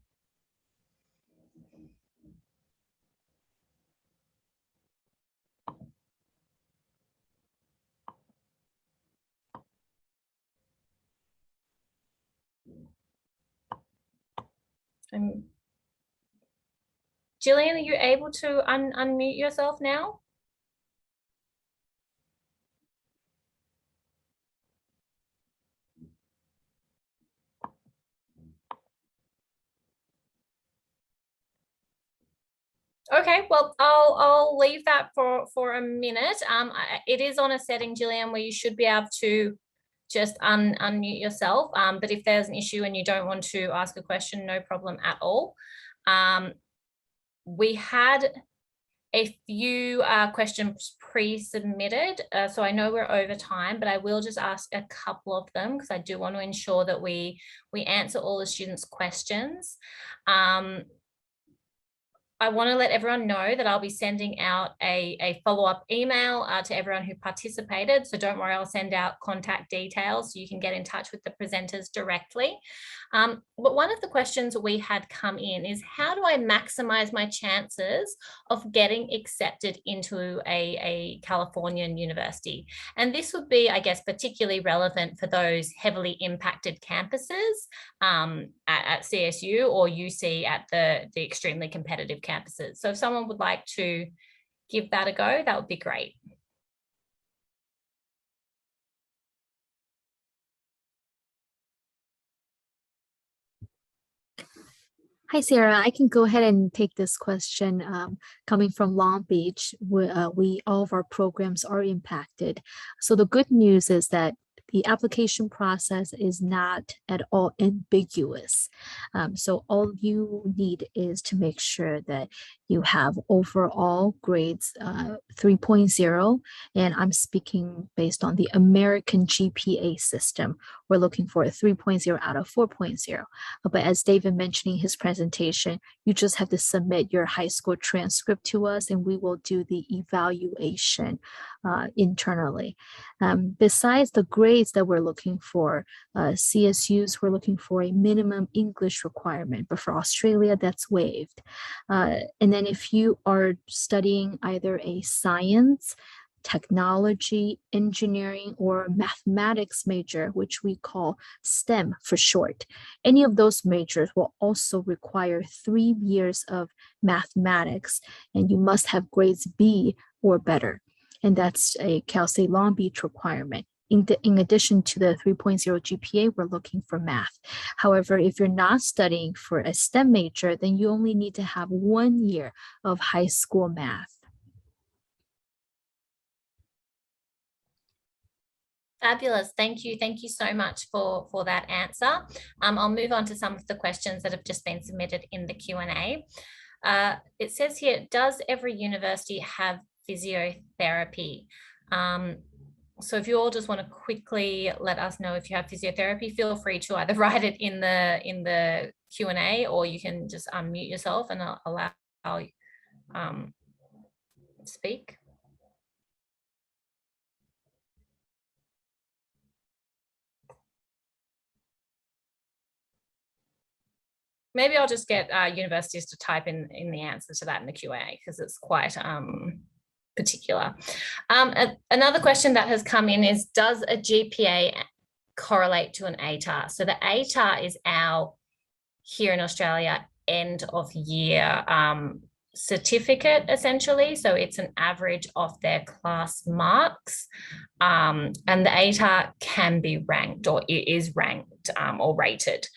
Speaker 1: Jillian, are you able to unmute yourself now? Okay, well, I'll leave that for a minute. It is on a setting, Jillian, where you should be able to just unmute yourself. But if there's an issue and you don't want to ask a question, no problem at all. We had a few questions pre-submitted. So I know we're over time, but I will just ask a couple of them because I do want to ensure that we answer all the students' questions. I want to let everyone know that I'll be sending out a follow-up email to everyone who participated. So don't worry, I'll send out contact details so you can get in touch with the presenters directly. But one of the questions we had come in is, how do I maximize my chances of getting accepted into a Californian university? And this would be, I guess, particularly relevant for those heavily impacted campuses at CSU or UC at the extremely competitive campuses. So if someone would like to give that a go, that would be great.
Speaker 5: Hi, Sarah. I can go ahead and take this question. Coming from Long Beach, all of our programs are impacted. So the good news is that the application process is not at all ambiguous. So all you need is to make sure that you have overall grades 3.0, and I'm speaking based on the American GPA system. We're looking for a 3.0 out of 4.0. But as David mentioned in his presentation, you just have to submit your high school transcript to us and we will do the evaluation internally. Besides the grades that we're looking for, CSUs, we're looking for a minimum English requirement, but for Australia, that's waived. And then if you are studying either a science, technology, engineering, or mathematics major, which we call STEM for short, any of those majors will also require 3 years of mathematics, and you must have grades B or better. And that's a Cal State Long Beach requirement. In addition to the 3.0 GPA, we're looking for math. However, if you're not studying for a STEM major, then you only need to have 1 year of high school math.
Speaker 1: Fabulous. Thank you. Thank you so much for that answer. I'll move on to some of the questions that have just been submitted in the Q&A. It says here, does every university have physiotherapy? So if you all just want to quickly let us know if you have physiotherapy, feel free to either write it in the Q&A or you can just unmute yourself and allow speak. Maybe I'll just get universities to type in the answer to that in the Q&A because it's quite particular. Another question that has come in is, does a GPA correlate to an ATAR? So the ATAR is our, here in Australia, end of year certificate, essentially. So it's an average of their class marks. And the ATAR can be ranked, or it is ranked or rated.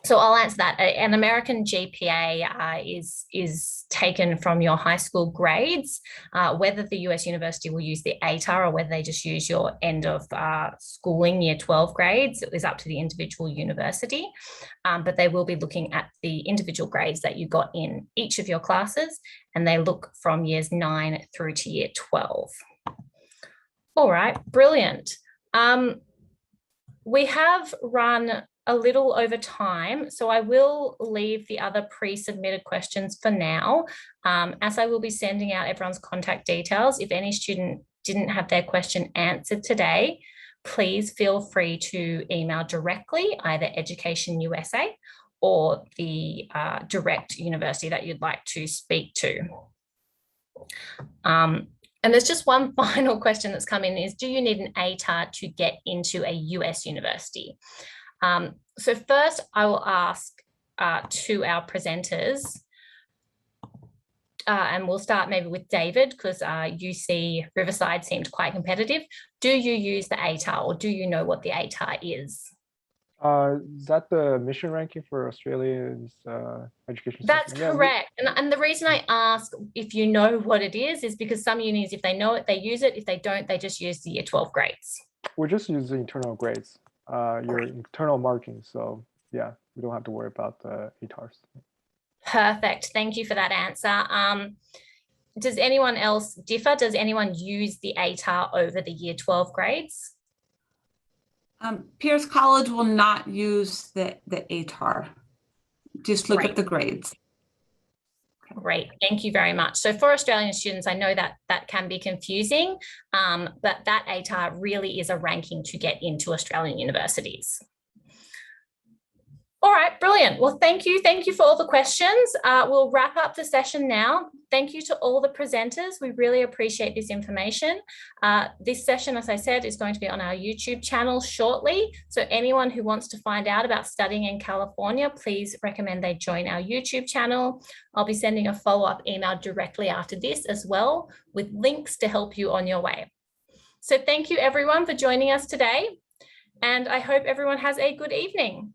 Speaker 1: So I'll answer that. An American GPA is taken from your high school grades. Whether the US university will use the ATAR or whether they just use your end of schooling year 12 grades, it is up to the individual university. But they will be looking at the individual grades that you got in each of your classes, and they look from years 9 through to year 12. All right, brilliant. We have run a little over time, so I will leave the other pre-submitted questions for now, as I will be sending out everyone's contact details. If any student didn't have their question answered today, please feel free to email directly, either EducationUSA or the direct university that you'd like to speak to. And there's just one final question that's come in is, do you need an ATAR to get into a US university? So first I will ask to our presenters, and we'll start maybe with David because UC Riverside seemed quite competitive. Do you use the ATAR, or do you know what the ATAR is?
Speaker 9: Is that the mission ranking for Australia's education system?
Speaker 1: That's correct. And the reason I ask if you know what it is because some unis, if they know it, they use it. If they don't, they just use the year 12 grades.
Speaker 9: We're just using internal grades, your internal marking. So yeah, we don't have to worry about the ATARs.
Speaker 1: Perfect. Thank you for that answer. Does anyone else differ? Does anyone use the ATAR over the year 12 grades?
Speaker 11: Pierce College will not use the ATAR. Just look at the grades.
Speaker 1: Great, thank you very much. So for Australian students, I know that that can be confusing, but that ATAR really is a ranking to get into Australian universities. All right, brilliant. Well, thank you. Thank you for all the questions. We'll wrap up the session now. Thank you to all the presenters. We really appreciate this information. This session, as I said, is going to be on our YouTube channel shortly. So anyone who wants to find out about studying in California, please recommend they join our YouTube channel. I'll be sending a follow-up email directly after this as well, with links to help you on your way. So thank you everyone for joining us today. And I hope everyone has a good evening.